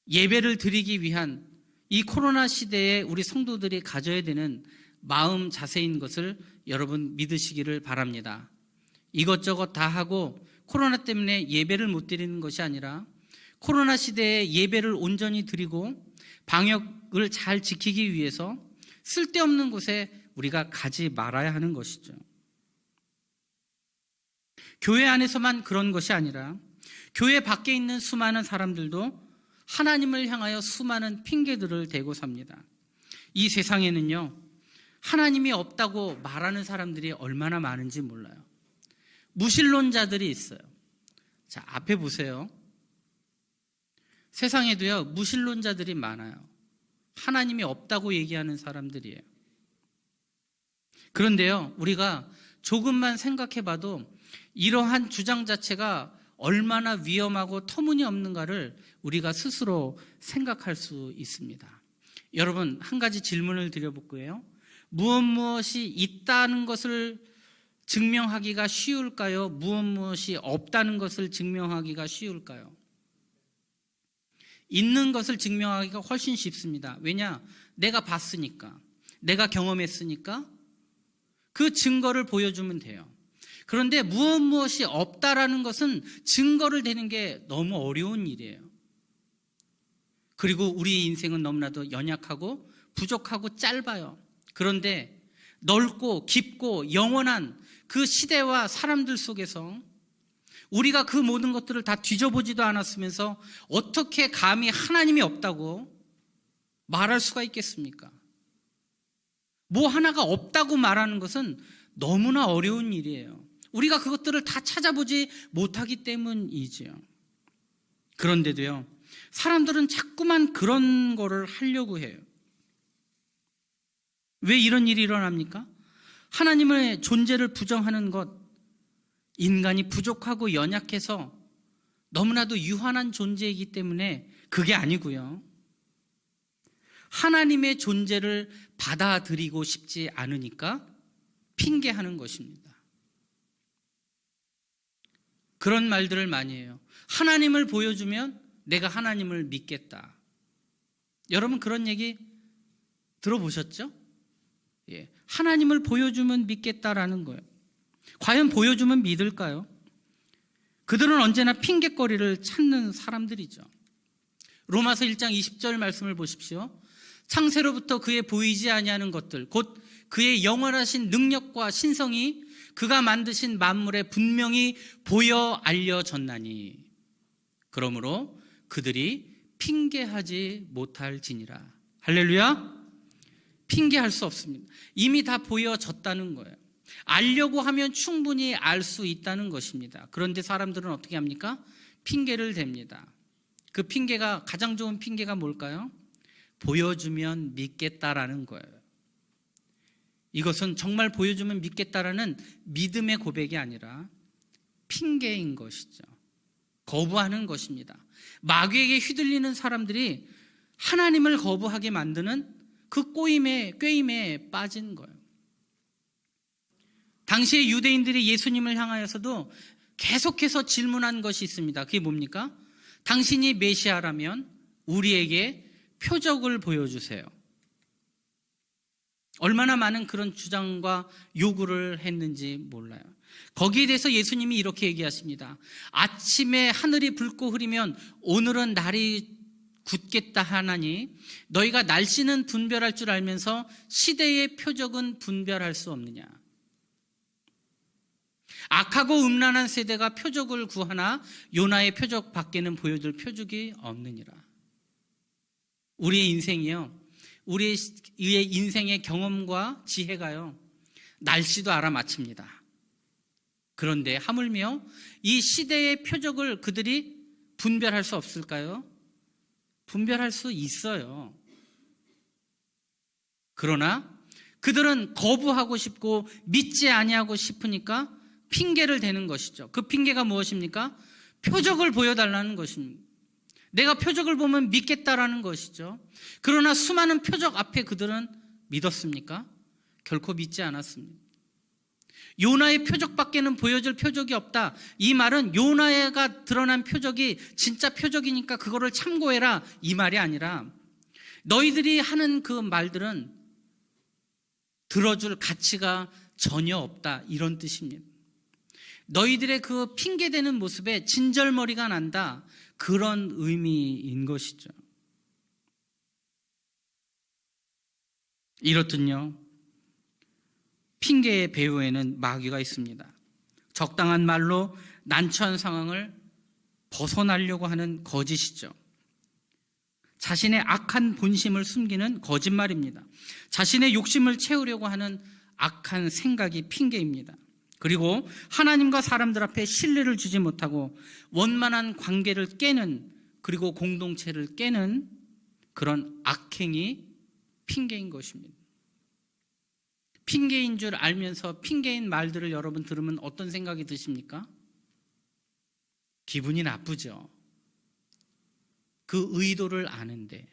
예배를 드리기 위한 이 코로나 시대에 우리 성도들이 가져야 되는 마음 자세인 것을 여러분 믿으시기를 바랍니다. 이것저것 다 하고 코로나 때문에 예배를 못 드리는 것이 아니라 코로나 시대에 예배를 온전히 드리고 방역을 잘 지키기 위해서 쓸데없는 곳에 우리가 가지 말아야 하는 것이죠. 교회 안에서만 그런 것이 아니라 교회 밖에 있는 수많은 사람들도 하나님을 향하여 수많은 핑계들을 대고 삽니다. 이 세상에는요, 하나님이 없다고 말하는 사람들이 얼마나 많은지 몰라요. 무신론자들이 있어요. 자, 앞에 보세요. 세상에도요, 무신론자들이 많아요. 하나님이 없다고 얘기하는 사람들이에요. 그런데요, 우리가 조금만 생각해 봐도 이러한 주장 자체가 얼마나 위험하고 터무니없는가를 우리가 스스로 생각할 수 있습니다. 여러분, 한 가지 질문을 드려볼 거예요. 무엇이 있다는 것을 증명하기가 쉬울까요? 무엇이 없다는 것을 증명하기가 쉬울까요? 있는 것을 증명하기가 훨씬 쉽습니다. 왜냐? 내가 봤으니까, 내가 경험했으니까 그 증거를 보여주면 돼요. 그런데 무엇이 없다라는 것은 증거를 대는 게 너무 어려운 일이에요. 그리고 우리의 인생은 너무나도 연약하고 부족하고 짧아요. 그런데 넓고 깊고 영원한 그 시대와 사람들 속에서 우리가 그 모든 것들을 다 뒤져보지도 않았으면서 어떻게 감히 하나님이 없다고 말할 수가 있겠습니까? 뭐 하나가 없다고 말하는 것은 너무나 어려운 일이에요. 우리가 그것들을 다 찾아보지 못하기 때문이지요. 그런데도요, 사람들은 자꾸만 그런 거를 하려고 해요. 왜 이런 일이 일어납니까? 하나님의 존재를 부정하는 것, 인간이 부족하고 연약해서 너무나도 유한한 존재이기 때문에 그게 아니고요. 하나님의 존재를 받아들이고 싶지 않으니까 핑계하는 것입니다. 그런 말들을 많이 해요. 하나님을 보여주면 내가 하나님을 믿겠다. 여러분 그런 얘기 들어보셨죠? 예, 하나님을 보여주면 믿겠다라는 거예요. 과연 보여주면 믿을까요? 그들은 언제나 핑계거리를 찾는 사람들이죠. 로마서 1장 20절 말씀을 보십시오. 창세로부터 그의 보이지 아니하는 것들, 곧 그의 영원하신 능력과 신성이 그가 만드신 만물에 분명히 보여 알려졌나니 그러므로 그들이 핑계하지 못할지니라. 할렐루야. 핑계할 수 없습니다. 이미 다 보여졌다는 거예요. 알려고 하면 충분히 알 수 있다는 것입니다. 그런데 사람들은 어떻게 합니까? 핑계를 댑니다. 그 핑계가, 가장 좋은 핑계가 뭘까요? 보여주면 믿겠다라는 거예요. 이것은 정말 보여주면 믿겠다라는 믿음의 고백이 아니라 핑계인 것이죠. 거부하는 것입니다. 마귀에게 휘둘리는 사람들이 하나님을 거부하게 만드는 그 꾀임에 빠진 거예요. 당시에 유대인들이 예수님을 향하여서도 계속해서 질문한 것이 있습니다. 그게 뭡니까? 당신이 메시아라면 우리에게 표적을 보여주세요. 얼마나 많은 그런 주장과 요구를 했는지 몰라요. 거기에 대해서 예수님이 이렇게 얘기하십니다. 아침에 하늘이 붉고 흐리면 오늘은 날이 굳겠다 하나니 너희가 날씨는 분별할 줄 알면서 시대의 표적은 분별할 수 없느냐. 악하고 음란한 세대가 표적을 구하나 요나의 표적 밖에는 보여줄 표적이 없느니라. 우리의 인생이요, 우리의 인생의 경험과 지혜가요, 날씨도 알아맞힙니다. 그런데 하물며 이 시대의 표적을 그들이 분별할 수 없을까요? 분별할 수 있어요. 그러나 그들은 거부하고 싶고 믿지 아니하고 싶으니까 핑계를 대는 것이죠. 그 핑계가 무엇입니까? 표적을 보여달라는 것입니다. 내가 표적을 보면 믿겠다라는 것이죠. 그러나 수많은 표적 앞에 그들은 믿었습니까? 결코 믿지 않았습니다. 요나의 표적밖에는 보여줄 표적이 없다. 이 말은 요나가 드러난 표적이 진짜 표적이니까 그거를 참고해라, 이 말이 아니라 너희들이 하는 그 말들은 들어줄 가치가 전혀 없다, 이런 뜻입니다. 너희들의 그 핑계대는 모습에 진절머리가 난다, 그런 의미인 것이죠. 이렇듯요, 핑계의 배후에는 마귀가 있습니다. 적당한 말로 난처한 상황을 벗어나려고 하는 거짓이죠. 자신의 악한 본심을 숨기는 거짓말입니다. 자신의 욕심을 채우려고 하는 악한 생각이 핑계입니다. 그리고 하나님과 사람들 앞에 신뢰를 주지 못하고 원만한 관계를 깨는, 그리고 공동체를 깨는 그런 악행이 핑계인 것입니다. 핑계인 줄 알면서 핑계인 말들을 여러분 들으면 어떤 생각이 드십니까? 기분이 나쁘죠. 그 의도를 아는데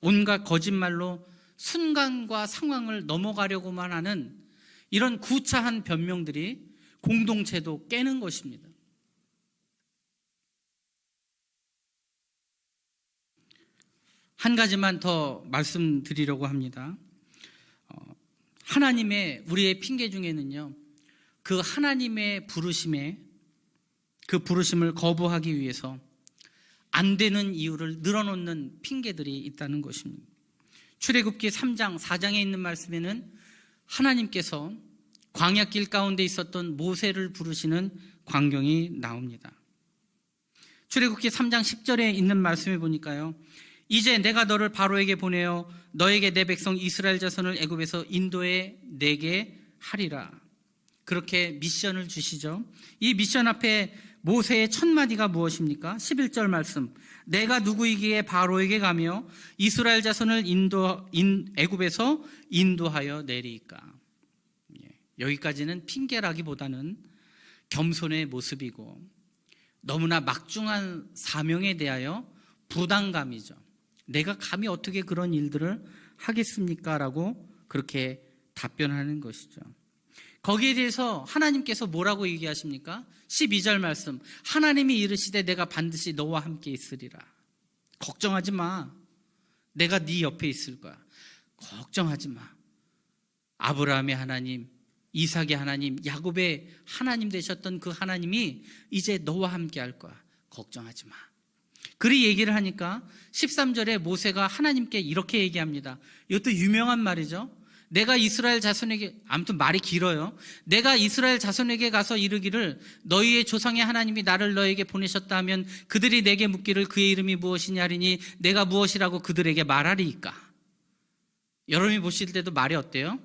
온갖 거짓말로 순간과 상황을 넘어가려고만 하는 이런 구차한 변명들이 공동체도 깨는 것입니다. 한 가지만 더 말씀드리려고 합니다. 하나님의, 우리의 핑계 중에는요, 그 하나님의 부르심에, 그 부르심을 거부하기 위해서 안 되는 이유를 늘어놓는 핑계들이 있다는 것입니다. 출애굽기 3장 4장에 있는 말씀에는 하나님께서 광야길 가운데 있었던 모세를 부르시는 광경이 나옵니다. 출애굽기 3장 10절에 있는 말씀에 보니까요, 이제 내가 너를 바로에게 보내어 너에게 내 백성 이스라엘 자손을 애굽에서 인도해 내게 하리라. 그렇게 미션을 주시죠. 이 미션 앞에 모세의 첫 마디가 무엇입니까? 11절 말씀, 내가 누구이기에 바로에게 가며 이스라엘 자손을 애굽에서 인도하여 내리까. 여기까지는 핑계라기보다는 겸손의 모습이고 너무나 막중한 사명에 대하여 부담감이죠. 내가 감히 어떻게 그런 일들을 하겠습니까? 라고 그렇게 답변하는 것이죠. 거기에 대해서 하나님께서 뭐라고 얘기하십니까? 12절 말씀, 하나님이 이르시되 내가 반드시 너와 함께 있으리라. 걱정하지 마. 내가 네 옆에 있을 거야. 걱정하지 마. 아브라함의 하나님, 이삭의 하나님, 야곱의 하나님 되셨던 그 하나님이 이제 너와 함께 할 거야. 걱정하지 마. 그리 얘기를 하니까 13절에 모세가 하나님께 이렇게 얘기합니다. 이것도 유명한 말이죠. 내가 이스라엘 자손에게, 아무튼 말이 길어요. 내가 이스라엘 자손에게 가서 이르기를 너희의 조상의 하나님이 나를 너에게 보내셨다 하면 그들이 내게 묻기를 그의 이름이 무엇이냐 하리니 내가 무엇이라고 그들에게 말하리이까. 여러분이 보실 때도 말이 어때요?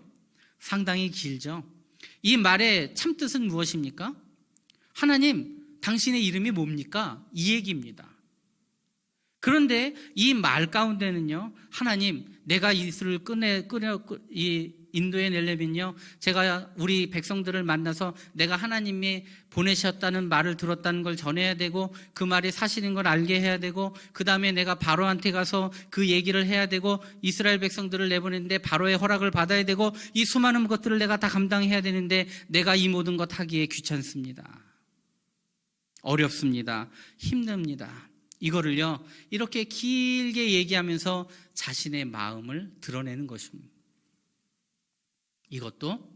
상당히 길죠. 이 말의 참뜻은 무엇입니까? 하나님, 당신의 이름이 뭡니까? 이 얘기입니다. 그런데 이 말 가운데는요, 하나님, 내가 이스를 인도에 내려면요, 제가 우리 백성들을 만나서 내가 하나님이 보내셨다는 말을 들었다는 걸 전해야 되고 그 말이 사실인 걸 알게 해야 되고 그 다음에 내가 바로한테 가서 그 얘기를 해야 되고 이스라엘 백성들을 내보내는데 바로의 허락을 받아야 되고 이 수많은 것들을 내가 다 감당해야 되는데 내가 이 모든 것 하기에 귀찮습니다. 어렵습니다. 힘듭니다. 이거를요, 이렇게 길게 얘기하면서 자신의 마음을 드러내는 것입니다. 이것도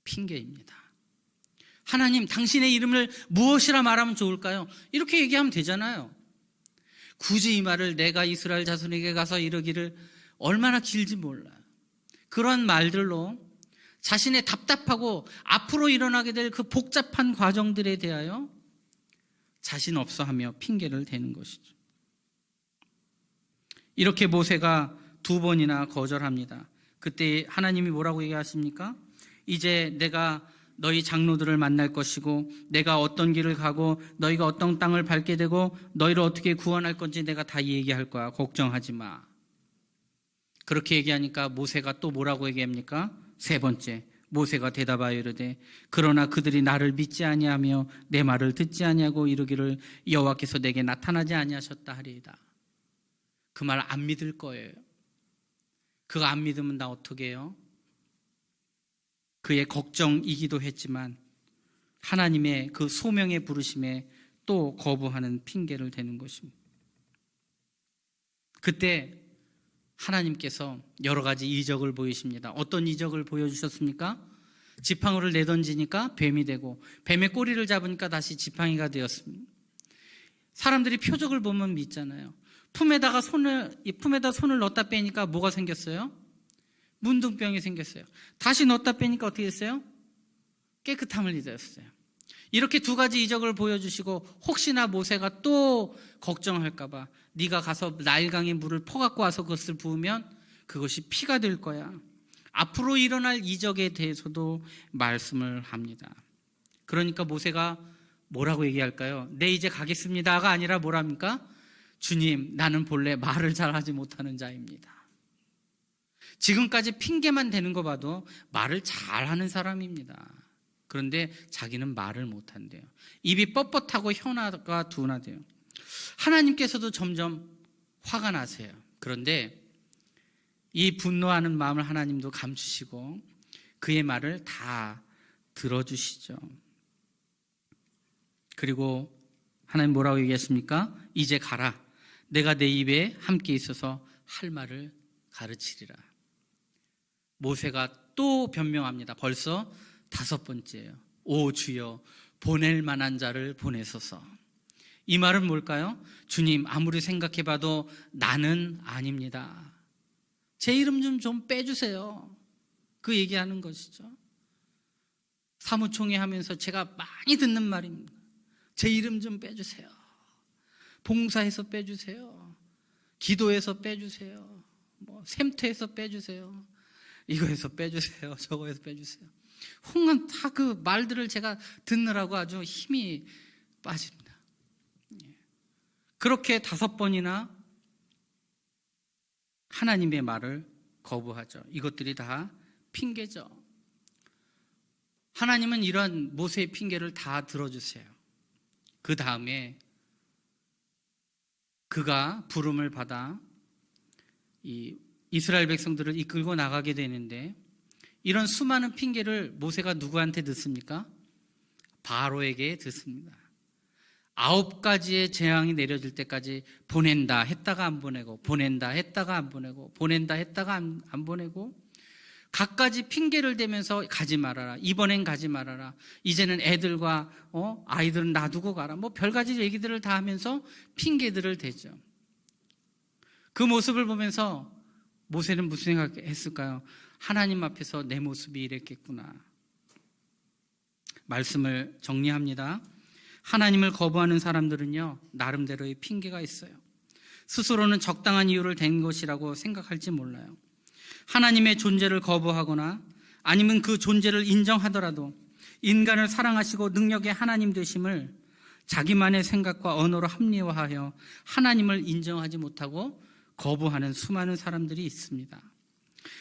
핑계입니다. 하나님, 당신의 이름을 무엇이라 말하면 좋을까요? 이렇게 얘기하면 되잖아요. 굳이 이 말을 내가 이스라엘 자손에게 가서 이르기를 얼마나 길지 몰라요. 그런 말들로 자신의 답답하고 앞으로 일어나게 될 그 복잡한 과정들에 대하여 자신 없어하며 핑계를 대는 것이죠. 이렇게 모세가 2번이나 거절합니다. 그때 하나님이 뭐라고 얘기하십니까? 이제 내가 너희 장로들을 만날 것이고 내가 어떤 길을 가고 너희가 어떤 땅을 밟게 되고 너희를 어떻게 구원할 건지 내가 다 얘기할 거야. 걱정하지 마. 그렇게 얘기하니까 모세가 또 뭐라고 얘기합니까? 3번째, 모세가 대답하여 이르되 그러나 그들이 나를 믿지 아니하며 내 말을 듣지 아니하고 이르기를 여호와께서 내게 나타나지 아니하셨다 하리이다. 그 말 안 믿을 거예요. 그거 안 믿으면 나 어떻게 해요? 그의 걱정이기도 했지만 하나님의 그 소명의 부르심에 또 거부하는 핑계를 대는 것입니다. 그때 하나님께서 여러 가지 이적을 보이십니다. 어떤 이적을 보여주셨습니까? 지팡이를 내던지니까 뱀이 되고 뱀의 꼬리를 잡으니까 다시 지팡이가 되었습니다. 사람들이 표적을 보면 믿잖아요. 품에다 손을 넣었다 빼니까 뭐가 생겼어요? 문둥병이 생겼어요. 다시 넣었다 빼니까 어떻게 됐어요? 깨끗함을 잊었어요. 이렇게 두 가지 이적을 보여주시고 혹시나 모세가 또 걱정할까봐 네가 가서 나일강의 물을 퍼갖고 와서 그것을 부으면 그것이 피가 될 거야. 앞으로 일어날 이적에 대해서도 말씀을 합니다. 그러니까 모세가 뭐라고 얘기할까요? 네, 이제 가겠습니다가 아니라 뭐랍니까? 주님, 나는 본래 말을 잘하지 못하는 자입니다. 지금까지 핑계만 대는 거 봐도 말을 잘하는 사람입니다. 그런데 자기는 말을 못한대요. 입이 뻣뻣하고 혀가 둔하대요. 하나님께서도 점점 화가 나세요. 그런데 이 분노하는 마음을 하나님도 감추시고 그의 말을 다 들어주시죠. 그리고 하나님 뭐라고 얘기했습니까? 이제 가라. 내가 내 입에 함께 있어서 할 말을 가르치리라. 모세가 또 변명합니다. 벌써 5번째예요. 오 주여, 보낼 만한 자를 보내소서. 이 말은 뭘까요? 주님, 아무리 생각해봐도 나는 아닙니다. 제 이름 좀 빼주세요. 그 얘기하는 것이죠. 사무총회 하면서 제가 많이 듣는 말입니다. 제 이름 좀 빼주세요. 봉사해서 빼주세요. 기도해서 빼주세요. 샘터에서 빼주세요. 이거에서 빼주세요. 저거에서 빼주세요. 홍은 다 그 말들을 제가 듣느라고 아주 힘이 빠집니다. 그렇게 5번이나 하나님의 말을 거부하죠. 이것들이 다 핑계죠. 하나님은 이런 모세의 핑계를 다 들어주세요. 그 다음에 그가 부름을 받아 이 이스라엘 백성들을 이끌고 나가게 되는데 이런 수많은 핑계를 모세가 누구한테 듣습니까? 바로에게 듣습니다. 9가지의 재앙이 내려질 때까지 보낸다 했다가 안 보내고 보낸다 했다가 안 보내고 보낸다 했다가 안 보내고 갖가지 핑계를 대면서 가지 말아라. 이번엔 가지 말아라. 이제는 애들과 아이들은 놔두고 가라. 별가지 얘기들을 다 하면서 핑계들을 대죠. 그 모습을 보면서 모세는 무슨 생각했을까요? 하나님 앞에서 내 모습이 이랬겠구나. 말씀을 정리합니다. 하나님을 거부하는 사람들은요, 나름대로의 핑계가 있어요. 스스로는 적당한 이유를 댄 것이라고 생각할지 몰라요. 하나님의 존재를 거부하거나 아니면 그 존재를 인정하더라도 인간을 사랑하시고 능력의 하나님 되심을 자기만의 생각과 언어로 합리화하여 하나님을 인정하지 못하고 거부하는 수많은 사람들이 있습니다.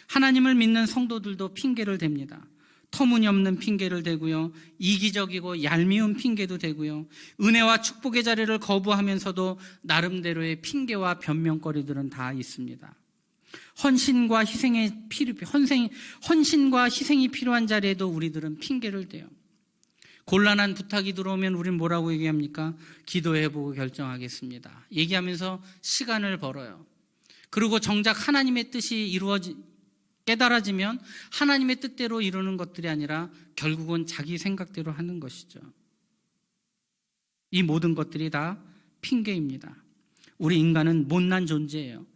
하나님을 믿는 성도들도 핑계를 댑니다. 터무니없는 핑계를 대고요, 이기적이고 얄미운 핑계도 대고요, 은혜와 축복의 자리를 거부하면서도 나름대로의 핑계와 변명거리들은 다 있습니다. 헌신과 희생이 필요한 자리에도 우리들은 핑계를 대요. 곤란한 부탁이 들어오면 우린 뭐라고 얘기합니까? 기도해보고 결정하겠습니다. 얘기하면서 시간을 벌어요. 그리고 정작 하나님의 뜻이 깨달아지면 하나님의 뜻대로 이루는 것들이 아니라 결국은 자기 생각대로 하는 것이죠. 이 모든 것들이 다 핑계입니다. 우리 인간은 못난 존재예요.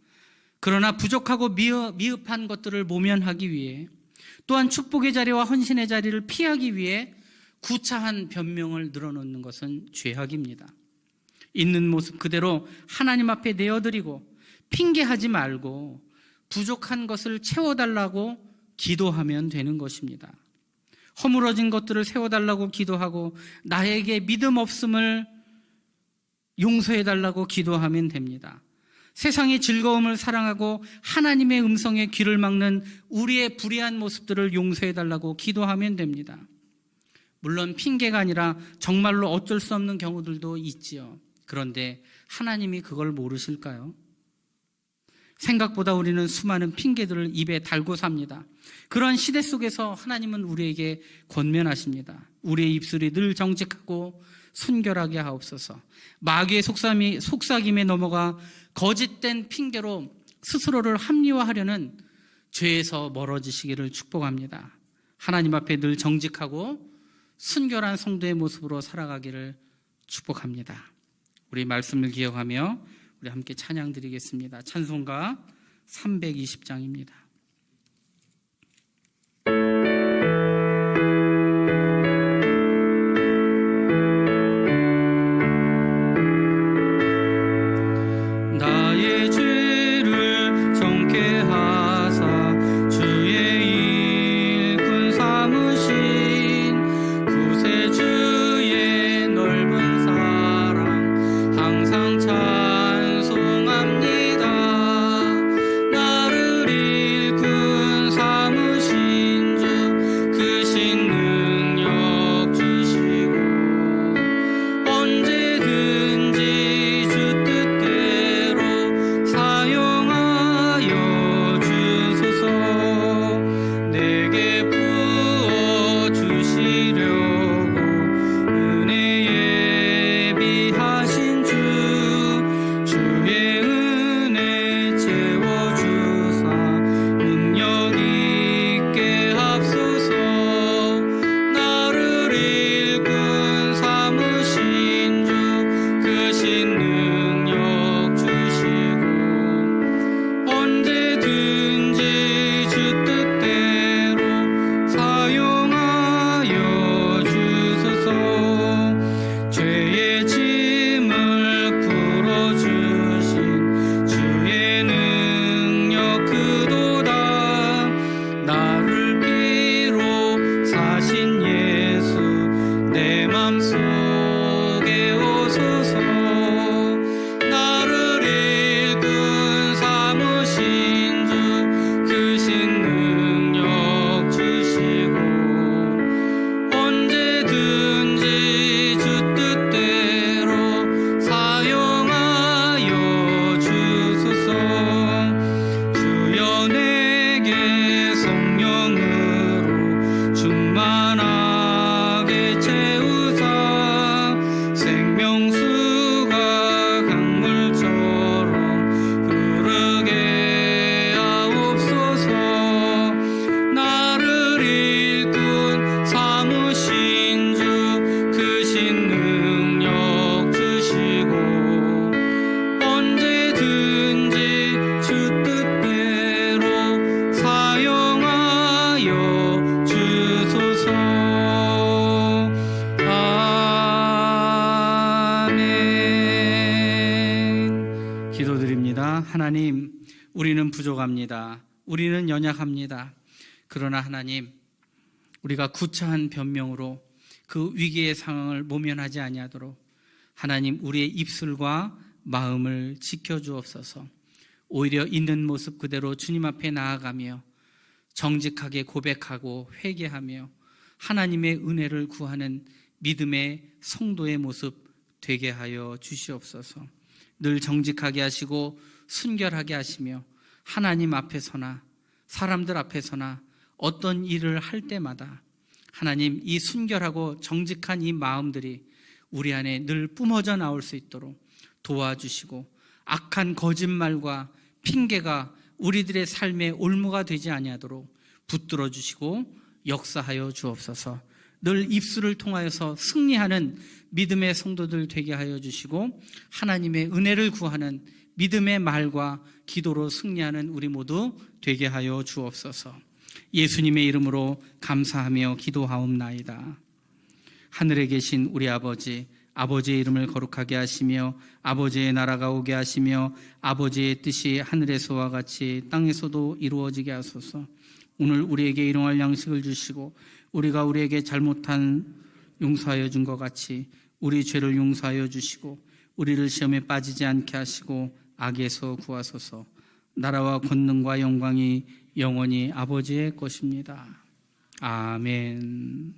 그러나 부족하고 미흡한 것들을 모면하기 위해 또한 축복의 자리와 헌신의 자리를 피하기 위해 구차한 변명을 늘어놓는 것은 죄악입니다. 있는 모습 그대로 하나님 앞에 내어드리고 핑계하지 말고 부족한 것을 채워달라고 기도하면 되는 것입니다. 허물어진 것들을 세워달라고 기도하고 나에게 믿음 없음을 용서해달라고 기도하면 됩니다. 세상의 즐거움을 사랑하고 하나님의 음성에 귀를 막는 우리의 불의한 모습들을 용서해달라고 기도하면 됩니다. 물론 핑계가 아니라 정말로 어쩔 수 없는 경우들도 있지요. 그런데 하나님이 그걸 모르실까요? 생각보다 우리는 수많은 핑계들을 입에 달고 삽니다. 그런 시대 속에서 하나님은 우리에게 권면하십니다. 우리의 입술이 늘 정직하고 순결하게 하옵소서. 마귀의 속삭임에 넘어가 거짓된 핑계로 스스로를 합리화하려는 죄에서 멀어지시기를 축복합니다. 하나님 앞에 늘 정직하고 순결한 성도의 모습으로 살아가기를 축복합니다. 우리 말씀을 기억하며 우리 함께 찬양 드리겠습니다. 찬송가 320장입니다. 나의 죄를 정케 하사 주의 일꾼 삼으신 구세주의 넓은 사랑 항상 찬송합니다. 나를 일꾼 삼으신 주 크신 능력 주시고 언제든지 주 뜻대로 사용하여 주소서. 내게 부어 주시려고 은혜 예비하신 주 주의 은혜 채워주사 능력 있게 합소서. 나를 일꾼 삼으신 주 크신 능력 주시고 언제든지 주 뜻대로 사용하여 주소서. 죄의 짐을 풀어주신 주의 능력 그도다. 나를 비로 사신 예수 내 맘속에 오소서. 나를 일꾼 삼으신 주 크신 능력 주시고 언제든지 주 뜻대로 사용하여 주소서. 주여 내게 성령으로 충만하게 채우사 생명수가 강물처럼 흐르게 하옵소서. 나를 일꾼 삼으신 주 크신 능력 주시고 언제든지 주 뜻대로 사용하여 주소서. 아멘. 기도드립니다. 하나님, 우리는 부족합니다. 우리는 연약합니다. 그러나 하나님, 우리가 구차한 변명으로 그 위기의 상황을 모면하지 아니하도록 하나님 우리의 입술과 마음을 지켜주옵소서. 오히려 있는 모습 그대로 주님 앞에 나아가며 정직하게 고백하고 회개하며 하나님의 은혜를 구하는 믿음의 성도의 모습 되게 하여 주시옵소서. 늘 정직하게 하시고 순결하게 하시며 하나님 앞에서나 사람들 앞에서나 어떤 일을 할 때마다 하나님 이 순결하고 정직한 이 마음들이 우리 안에 늘 뿜어져 나올 수 있도록 도와주시고 악한 거짓말과 핑계가 우리들의 삶의 올무가 되지 아니하도록 붙들어 주시고 역사하여 주옵소서. 늘 입술을 통하여서 승리하는 믿음의 성도들 되게 하여 주시고 하나님의 은혜를 구하는 믿음의 말과 기도로 승리하는 우리 모두 되게 하여 주옵소서. 예수님의 이름으로 감사하며 기도하옵나이다. 하늘에 계신 우리 아버지, 아버지의 이름을 거룩하게 하시며 아버지의 나라가 오게 하시며 아버지의 뜻이 하늘에서와 같이 땅에서도 이루어지게 하소서. 오늘 우리에게 일용할 양식을 주시고 우리가 우리에게 잘못한 용서하여 준 것 같이 우리 죄를 용서하여 주시고 우리를 시험에 빠지지 않게 하시고 악에서 구하소서. 나라와 권능과 영광이 영원히 아버지의 것입니다. 아멘.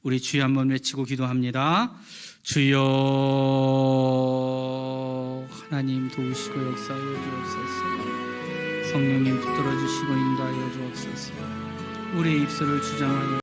우리 주여 한번 외치고 기도합니다. 주여, 하나님 도우시고 역사하여 주옵소서. 성령님 붙들어 주시고 인도하여 주옵소서. 우리의 입술을 주장하여